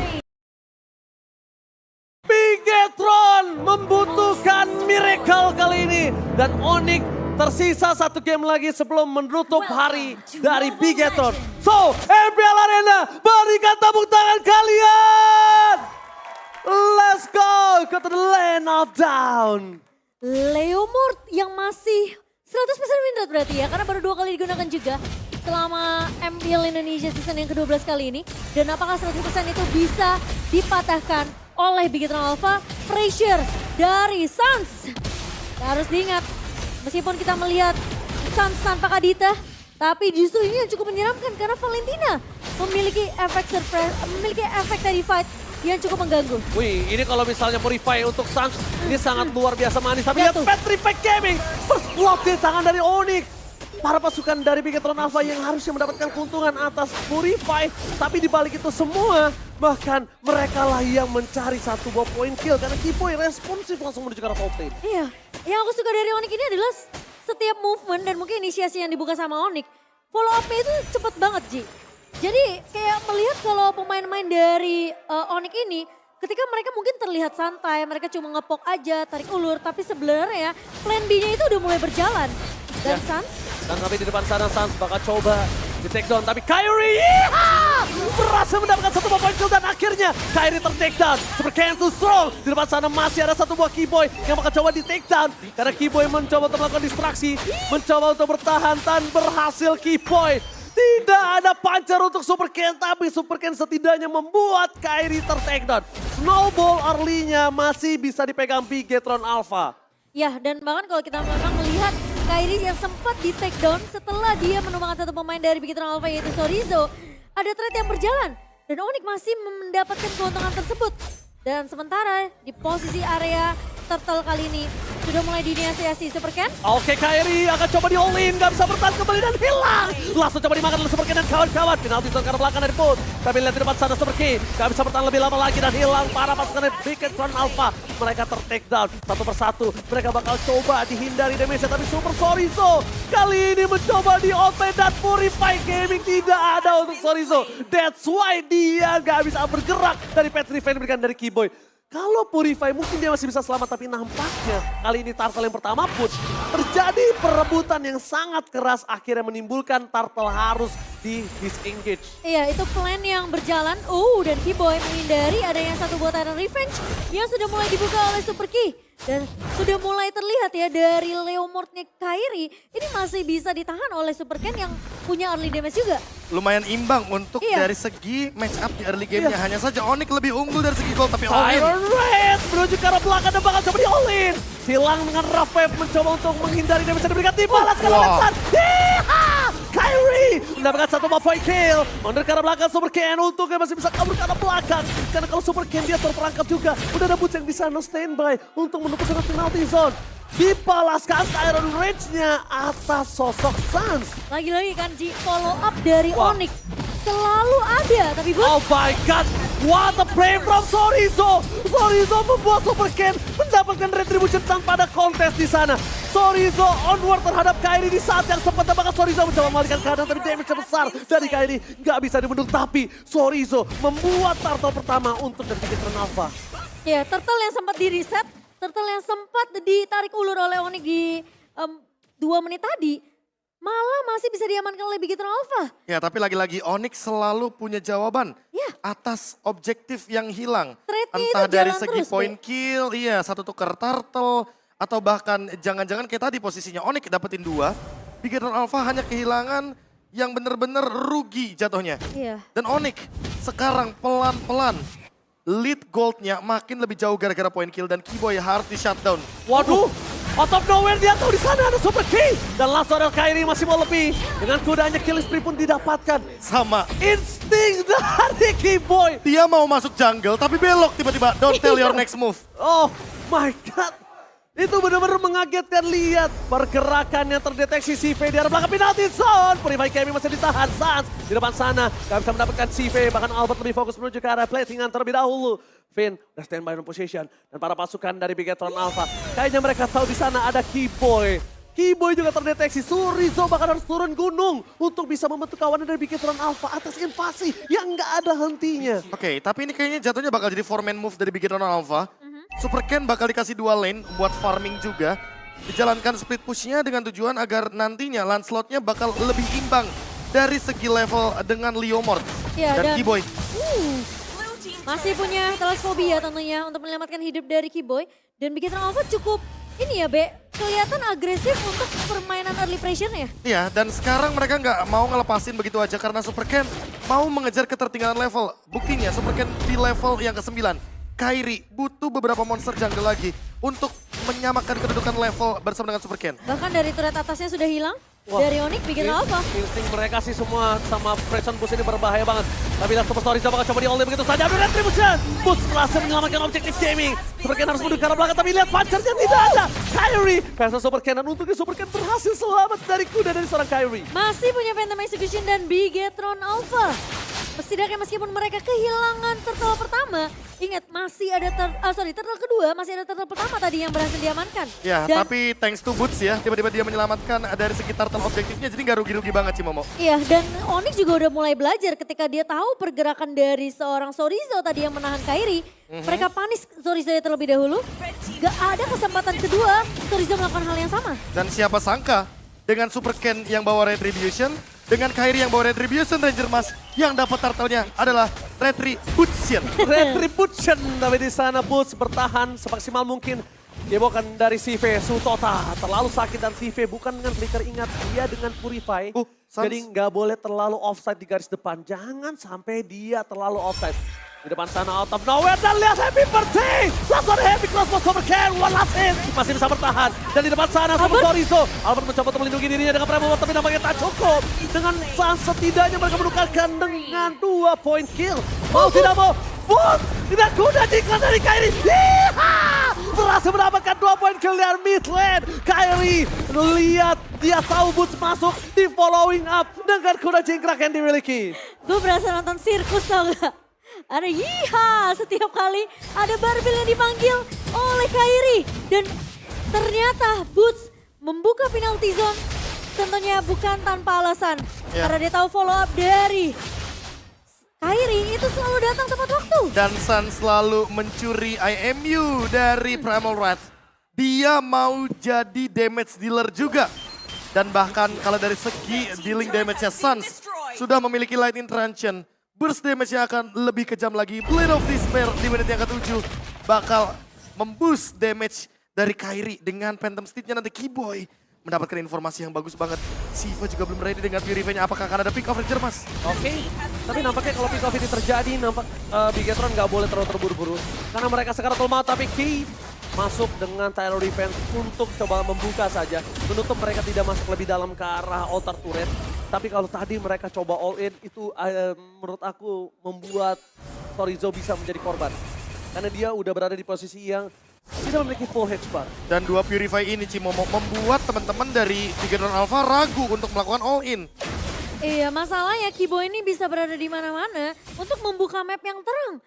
Bigetron membutuhkan miracle kali ini. Dan Onyx tersisa 1 game lagi sebelum menutup hari dari Bigetron. So, MPL Arena, berikan tepuk tangan kalian. Let's go to the Land of Dawn. Leomord yang masih 100% win rate berarti ya, karena baru 2 kali digunakan juga selama MPL Indonesia season yang ke-12 kali ini. Dan apakah 100% itu bisa dipatahkan oleh Bigetron Alpha? Pressure dari Sans. Harus diingat, meskipun kita melihat Sans tanpa Kadita, tapi justru ini yang cukup menyeramkan karena Valentina memiliki efek tadi fight yang cukup mengganggu. Wih, ini kalau misalnya Purify untuk Sans, ini sangat luar biasa manis. Tapi lihat Petrify Gaming, first block di tangan dari Onyx. Para pasukan dari Bigetron Alpha yang harusnya mendapatkan keuntungan atas Purify. Tapi dibalik itu semua, bahkan mereka lah yang mencari 1 buah point kill. Karena Keyboy responsif langsung menuju ke arah top lane. Iya, yang aku suka dari Onyx ini adalah setiap movement dan mungkin inisiasi yang dibuka sama Onyx, follow up-nya itu cepet banget, Ji. Jadi kayak melihat kalau pemain-pemain dari Onyx ini, ketika mereka mungkin terlihat santai, mereka cuma ngepok aja, tarik ulur, tapi sebenarnya plan B-nya itu udah mulai berjalan. Dan Sans? Dan tapi di depan sana Sans bakal coba di take down. Tapi Kyrie berhasil mendapatkan 1 buah point kill dan akhirnya Kyrie ter-take down. Super Ken too strong. Di depan sana masih ada 1 buah Keyboy yang bakal coba di take down. Karena Keyboy mencoba untuk melakukan distraksi, mencoba untuk bertahan dan berhasil Keyboy. Tidak ada pancar untuk Super Ken, tapi Super Ken setidaknya membuat Kyrie ter-take down. Snowball early-nya masih bisa dipegang Bigetron Alpha. Ya, dan bahkan kalau kita memang melihat Kairi yang sempat di take down setelah dia menumbangkan satu pemain dari Bigetron Alpha yaitu Sorizo. Ada trade yang berjalan dan Onyx masih mendapatkan keuntungan tersebut. Dan sementara di posisi area Turtle kali ini sudah mulai diinisiasi Superken. Oke, Kairi akan coba di-all-in, gak bisa bertahan kembali dan hilang. Langsung coba dimakan oleh Superken dan kawan-kawan. Penalti zone ke belakang dari Put. Tapi lihat di depan sana Superken, gak bisa bertahan lebih lama lagi dan hilang para pasukan dari Bigetron Alpha. Mereka ter-takedown satu persatu. Mereka bakal coba dihindari damage tapi Super Sorizo kali ini mencoba di-outplay dan Purify Gaming tidak ada untuk Sorizo. That's why dia gak bisa bergerak dari Petrify diberikan dari Keyboy. Kalau Purify mungkin dia masih bisa selamat, tapi nampaknya kali ini Turtle yang pertama pun terjadi perebutan yang sangat keras akhirnya menimbulkan Turtle harus di disengage. Iya, itu plan yang berjalan. Dan Keyboy menghindari adanya satu buatan revenge yang sudah mulai dibuka oleh Super Key. Dan sudah mulai terlihat ya dari Leomordnya Kairi, ini masih bisa ditahan oleh Superken yang punya early damage juga. Lumayan imbang untuk dari segi match up di early game-nya. Hanya saja Onyx lebih unggul dari segi gold, tapi all-in. Iron Red menuju ke arah belakang dan bakal coba di all-in. Hilang dengan Rafev mencoba untuk menghindari damage yang diberikan dibalas ke Lexan. Kairi mendapatkan satu point kill. Mundur ke arah belakang Superken, untungnya masih bisa kabur ke arah belakang. Karena kalau Superken dia terperangkap juga. Udah ada Boots yang bisa no standby untuk menembus penalty zone. Dibalaskan Iron Rage-nya atas sosok Sans. Lagi-lagi kan Ji, follow up dari Onyx. Selalu ada, tapi Oh my god, what a play from Sorizo. Sorizo membuat Superken mendapatkan retribution tanpa ada kontes di sana. Sorizo onward terhadap Kairi di saat yang sempat bahkan Sorizo mencoba mengalihkan keadaan tapi damage besar dari Kairi nggak bisa dibendung, tapi Sorizo membuat Turtle pertama untuk dari Bigetron Alpha. ya Turtle yang sempat di reset, Turtle yang sempat ditarik ulur oleh Onyx di 2 menit tadi. Malah masih bisa diamankan oleh Bigetron Alpha. Ya, tapi lagi-lagi Onyx selalu punya jawaban atas objektif yang hilang. Trade-nya Entah itu dari jalan segi terus, point kill, satu tuker turtle, atau bahkan jangan-jangan kayak tadi posisinya Onyx dapetin 2. Bigetron Alpha hanya kehilangan yang bener-bener rugi jatuhnya. Iya. Dan Onyx sekarang pelan-pelan lead goldnya makin lebih jauh gara-gara point kill dan Keyboy harus di shutdown. Waduh, out of nowhere dia tahu di sana ada Super Key. Dan langsung ada Kairi masih mau lebih. Dengan kudanya kill spree pun didapatkan. Sama. Insting dari Keyboy. Dia mau masuk jungle tapi belok tiba-tiba. Don't tell your next move. Oh my god. Itu benar-benar mengagetkan, lihat pergerakan yang terdeteksi CV di arah belakang penalty zone. Purify Gaming masih ditahan, Sans di depan sana. Gak bisa mendapatkan CV, bahkan Albert lebih fokus menuju ke arah platingan terlebih dahulu. Finn udah standby on position dan para pasukan dari Bigetron Alpha. Kayaknya mereka tahu di sana ada Keyboy. Keyboy juga terdeteksi, Sorizo bahkan harus turun gunung untuk bisa membentuk kawanan dari Bigetron Alpha atas invasi yang gak ada hentinya. Oke, tapi ini kayaknya jatuhnya bakal jadi 4-man move dari Bigetron Alpha. Superken bakal dikasih 2 lane buat farming juga. Dijalankan split pushnya dengan tujuan agar nantinya Lancelot-nya bakal lebih imbang dari segi level dengan Leomord dan Keyboy. Masih punya Telesphobia tentunya untuk menyelamatkan hidup dari Keyboy. Dan Bigetron Alpha cukup ini ya Be, kelihatan agresif untuk permainan early pressure-nya. Iya, dan sekarang mereka nggak mau ngelepasin begitu aja karena Superken mau mengejar ketertinggalan level. Buktinya Superken di level yang ke-9. Kairi butuh beberapa monster jungle lagi untuk menyamakan kedudukan level bersama dengan Superken. Bahkan dari turret atasnya sudah hilang. Dari Onyx Bigetron Alpha. Insting mereka sih semua sama Preston Boost ini berbahaya banget. Tapi lihat Super Sorizo bakal coba di-all-in begitu saja. Ada retribution. Boost berhasil menyelamatkan objektif gaming. Superken harus mundur ke arah belakang tapi lihat punchernya tidak ada. Kairi versus Superken dan untungnya Superken berhasil selamat dari kuda dari seorang Kairi. Masih punya Phantom Execution dan Bigetron Alpha. Setidaknya meskipun mereka kehilangan turtle pertama, ingat masih ada turtle kedua, masih ada turtle pertama tadi yang berhasil diamankan. Ya, dan, tapi thanks to Boots ya, tiba-tiba dia menyelamatkan dari segi turtle objektifnya, jadi nggak rugi-rugi banget sih Momo. Iya, dan Onyx juga udah mulai belajar ketika dia tahu pergerakan dari seorang Sorizo tadi yang menahan Kairi. Mereka panis Sorizo terlebih dahulu, gak ada kesempatan kedua Sorizo melakukan hal yang sama. Dan siapa sangka dengan Superken yang bawa Retribution, dengan Kairi yang bawa Retribution, Ranger Mas yang dapat turtle-nya adalah Retribution. Retribution, tapi di sana Boots bertahan semaksimal mungkin. Jebakan dari CV Sutota terlalu sakit dan CV bukan dengan flicker, ingat dia dengan Purify. Jadi nggak boleh terlalu offside di garis depan. Jangan sampai dia terlalu offside. Di depan sana out of nowhere dan lihat Happy Birthday. Langsung ada Happy Cross for Supercan, one last hit. Masih bisa bertahan. Dan di depan sana Super Torizo. Albert mencoba untuk melindungi dirinya dengan Premo tapi nampaknya tak cukup. Dengan setidaknya mereka menukarkan dengan 2 point kill. Mau tidak mau. Boom! Tidak kuda jingkrak dari Kairi. Berhasil mendapatkan 2 poin kill dari mid lane. Kairi lihat dia tahu Boots masuk di following up dengan kuda jingkrak yang dimiliki. Gue berasa nonton sirkus tau gak? Ada yiha setiap kali ada Barbel yang dipanggil oleh Kairi. Dan ternyata Boots membuka penalty zone tentunya bukan tanpa alasan. Karena dia tahu follow up dari Kairi itu selalu datang tepat waktu. Dan Sun selalu mencuri IMU dari Primal Wrath. Dia mau jadi damage dealer juga. Dan bahkan kalau dari segi dealing damage-nya Suns sudah memiliki Lightning Truncheon. Burst damage-nya akan lebih kejam lagi. Blade of Despair di menit yang ke-7 bakal memboost damage dari Kairi dengan Phantom Steed-nya nanti Keyboy. Mendapatkan informasi yang bagus banget. Siva juga belum ready dengan Purify-nya. Apakah akan ada pick off Ranger, Mas? Oke, tapi nampaknya kalau pick off ini terjadi, nampak Bigetron nggak boleh terlalu terburu-buru. Karena mereka sekarang lemah, tapi Key masuk dengan Tyro Defense untuk coba membuka saja. Menutup mereka tidak masuk lebih dalam ke arah altar turret. Tapi kalau tadi mereka coba all in, itu menurut aku membuat Torizo bisa menjadi korban. Karena dia udah berada di posisi yang tidak memiliki full hedge bar. Dan 2 Purify ini Cimo membuat teman-teman dari Bigetron Alpha ragu untuk melakukan all in. Iya, masalahnya Kibo ini bisa berada di mana-mana untuk membuka map yang terang.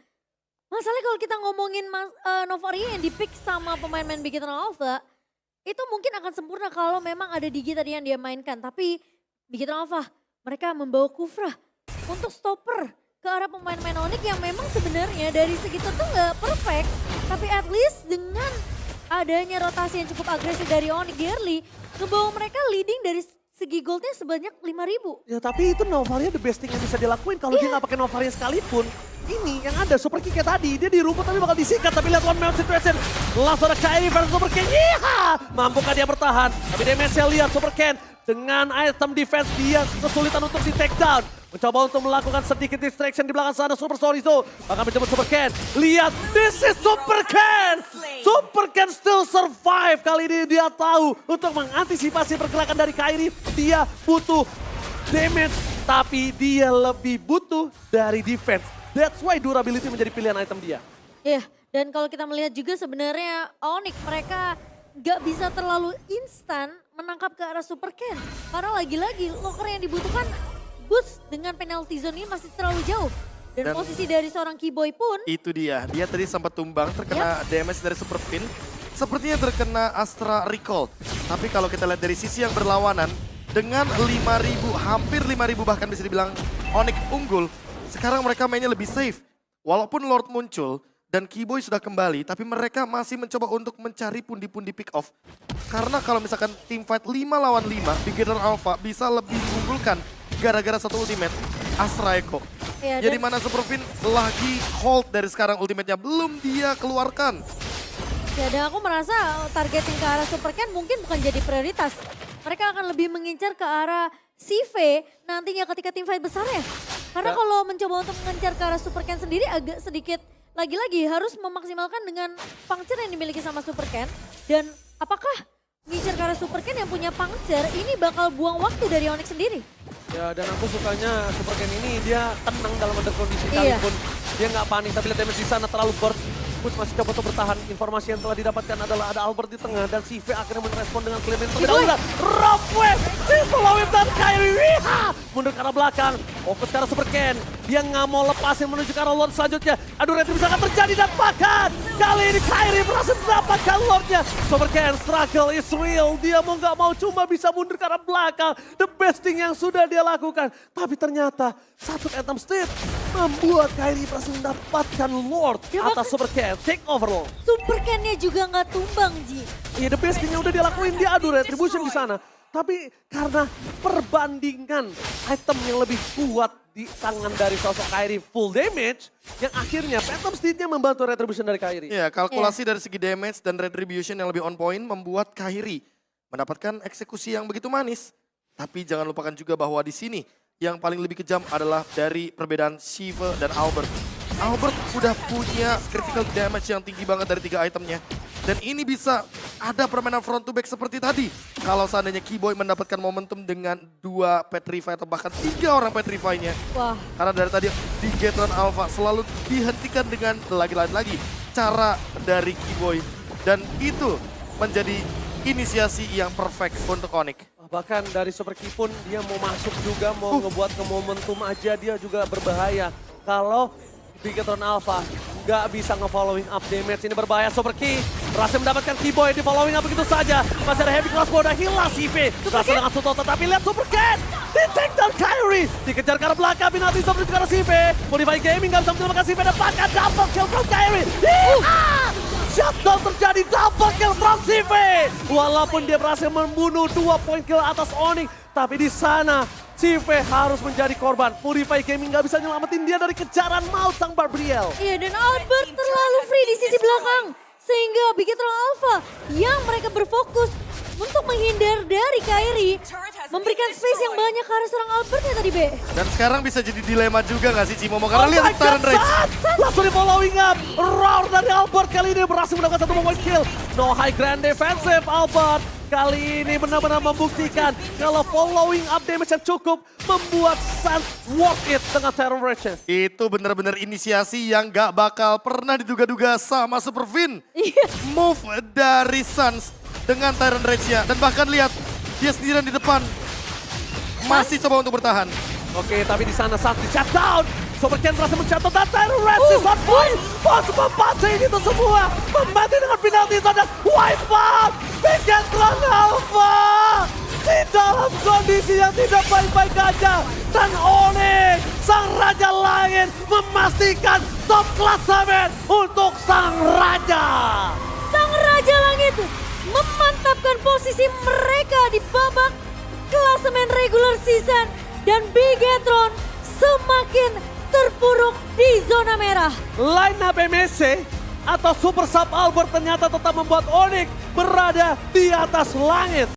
Masalahnya kalau kita ngomongin Novaria yang di-pick sama pemain-pemain Bigetron Alpha, itu mungkin akan sempurna kalau memang ada Digi tadi yang dia mainkan. Tapi Bigetron Alpha, mereka membawa Kufra untuk stopper ke arah pemain-pemain Onyx yang memang sebenarnya dari segi tentu nggak perfect. Tapi at least dengan adanya rotasi yang cukup agresif dari Onyx di early, ngebawa mereka leading dari segi goldnya sebanyak 5.000. Ya tapi itu Novaria the best thing yang bisa dilakuin. Kalau dia nggak pakai Novaria sekalipun, ini yang ada Super Kick kayak tadi. Dia dirumput tapi bakal disikat. Tapi lihat one man situation. Langsung ada Kairi versus Super Ken. Mampukah dia bertahan? Tapi damage-nya lihat Super Ken. Dengan item defense dia kesulitan untuk di take down. Mencoba untuk melakukan sedikit distraction di belakang sana Super Torizo. Bahkan menjemput Super Ken. Lihat, this is Super Ken. Super Ken still survive. Kali ini dia tahu untuk mengantisipasi pergerakan dari Kairi. Dia butuh damage, tapi dia lebih butuh dari defense. That's why durability menjadi pilihan item dia. Iya, dan kalau kita melihat juga sebenarnya Onyx mereka gak bisa terlalu instan menangkap ke arah Super Ken. Karena lagi-lagi locker yang dibutuhkan Boots dengan penalty zone ini masih terlalu jauh. Dan posisi dari seorang Keyboy pun. Itu dia tadi sempat tumbang terkena damage dari Super Pin. Sepertinya terkena Astra Recall. Tapi kalau kita lihat dari sisi yang berlawanan, dengan 5.000, hampir 5.000 bahkan bisa dibilang Onyx unggul. Sekarang mereka mainnya lebih safe. Walaupun Lord muncul dan Keyboy sudah kembali, tapi mereka masih mencoba untuk mencari pundi-pundi pick off. Karena kalau misalkan team fight 5 lawan 5, Bigetron Alpha bisa lebih mengunggulkan gara-gara satu ultimate, Astra Echo. Ya, jadi mana Super Pin lagi hold dari sekarang ultimate-nya, belum dia keluarkan. Ya, dan aku merasa targeting ke arah Super Ken mungkin bukan jadi prioritas. Mereka akan lebih mengincar ke arah CV nantinya ketika tim fight besarnya. Karena kalau mencoba untuk mengincar ke arah Super Ken sendiri agak sedikit lagi-lagi harus memaksimalkan dengan puncture yang dimiliki sama Super Ken. Dan apakah ngincar ke arah Super Ken yang punya puncture ini bakal buang waktu dari Onyx sendiri? Ya dan aku sukanya Super Ken ini dia tenang dalam under kondisi sekalipun. Dia nggak panik tapi lihat damage di sana terlalu burst. Boots masih coba untuk bertahan. Informasi yang telah didapatkan adalah ada Albert di tengah dan CV akhirnya merespon dengan claim yang terlebih dahulu. Rob Wave, follow him dan Kairi mundur ke arah belakang. Fokus ke arah Super Ken. Dia nggak mau lepasin menuju ke arah Lord selanjutnya. Aduh, retribusi akan terjadi dan bahkan kali ini Kairi berhasil mendapatkan Lordnya. Super Ken struggle is real. Dia mau nggak mau cuma bisa mundur ke arah belakang. The best thing yang sudah dia lakukan. Tapi ternyata satu Phantom Steed membuat Kairi berhasil mendapatkan Lord atas Super Ken. Take over Lord. Super Ken-nya juga nggak tumbang, Ji. Iya, the best thing yang udah dia lakuin. Dia adu retribution di sana. Tapi karena perbandingan item yang lebih kuat di tangan dari sosok Kairi full damage, yang akhirnya Phantom Steed-nya membantu Retribution dari Kairi. Iya, kalkulasi dari segi damage dan Retribution yang lebih on point membuat Kairi mendapatkan eksekusi yang begitu manis. Tapi jangan lupakan juga bahwa di sini yang paling lebih kejam adalah dari perbedaan Shiva dan Albert. Albert udah punya critical damage yang tinggi banget dari 3 itemnya. Dan ini bisa ada permainan front to back seperti tadi. Kalau seandainya Keyboy mendapatkan momentum dengan 2 Petrify atau bahkan 3 orang Petrify-nya. Wah. Karena dari tadi di Gatron Alpha selalu dihentikan dengan lagi cara dari Keyboy. Dan itu menjadi inisiasi yang perfect untuk Onyx. Bahkan dari Super Key pun dia mau masuk juga, mau ngebuat ke momentum aja dia juga berbahaya. Kalau Bigetron Alpha nggak bisa nge-following up damage, ini berbahaya. Super Key berhasil mendapatkan Keyboy di following up begitu saja. Masih ada heavy class udah hilang CV. Berhasil dengan Suto, tapi lihat Super Cat di take down Kairi. Dikejar ke arah belakang, Binati Super ke arah CV. Modify Gaming nggak bisa menyelamatkan CV, dapatkan double kill from Kairi. Shutdown terjadi, double kill from CV. Walaupun dia berhasil membunuh 2 point kill atas Onyx, tapi di sana CV harus menjadi korban. Purify Gaming nggak bisa nyelamatin dia dari kejaran maut sang Barbriel. Iya, dan Albert terlalu free di sisi belakang. Sehingga Bigetron Alpha yang mereka berfokus untuk menghindar dari Kairi. Memberikan space yang banyak ke arah seorang Albert ya tadi, B. Dan sekarang bisa jadi dilema juga gak sih Cimomo? Karena lihat Tyrant Rage. Langsung di following up. Roar dari Albert kali ini berhasil mendapatkan 1 point kill. No high grand defensive Albert. Kali ini benar-benar membuktikan kalau following up damage yang cukup membuat Suns worth it dengan Terror Rage. Itu benar-benar inisiasi yang gak bakal pernah diduga-duga sama Super Vin. Move dari Suns dengan Tyrant Rage-nya. Dan bahkan lihat, dia sendirian di depan. Masih coba untuk bertahan. Oke, tapi di sana Suns di shutdown. Super Ken berhasil mencatat dan Terror Rage is on point. Bos membaca ini tuh semua. Membantu dengan penalti dan wipe out. Bigetron Alpha di dalam kondisi yang tidak baik-baik aja. Dan Onyx, sang Raja Langit, memastikan top klasemen untuk sang Raja. Sang Raja Langit memantapkan posisi mereka di babak klasemen regular season. Dan Bigetron semakin terpuruk di zona merah. Line up MSC atau Super Sub Albert ternyata tetap membuat Onyx berada di atas langit.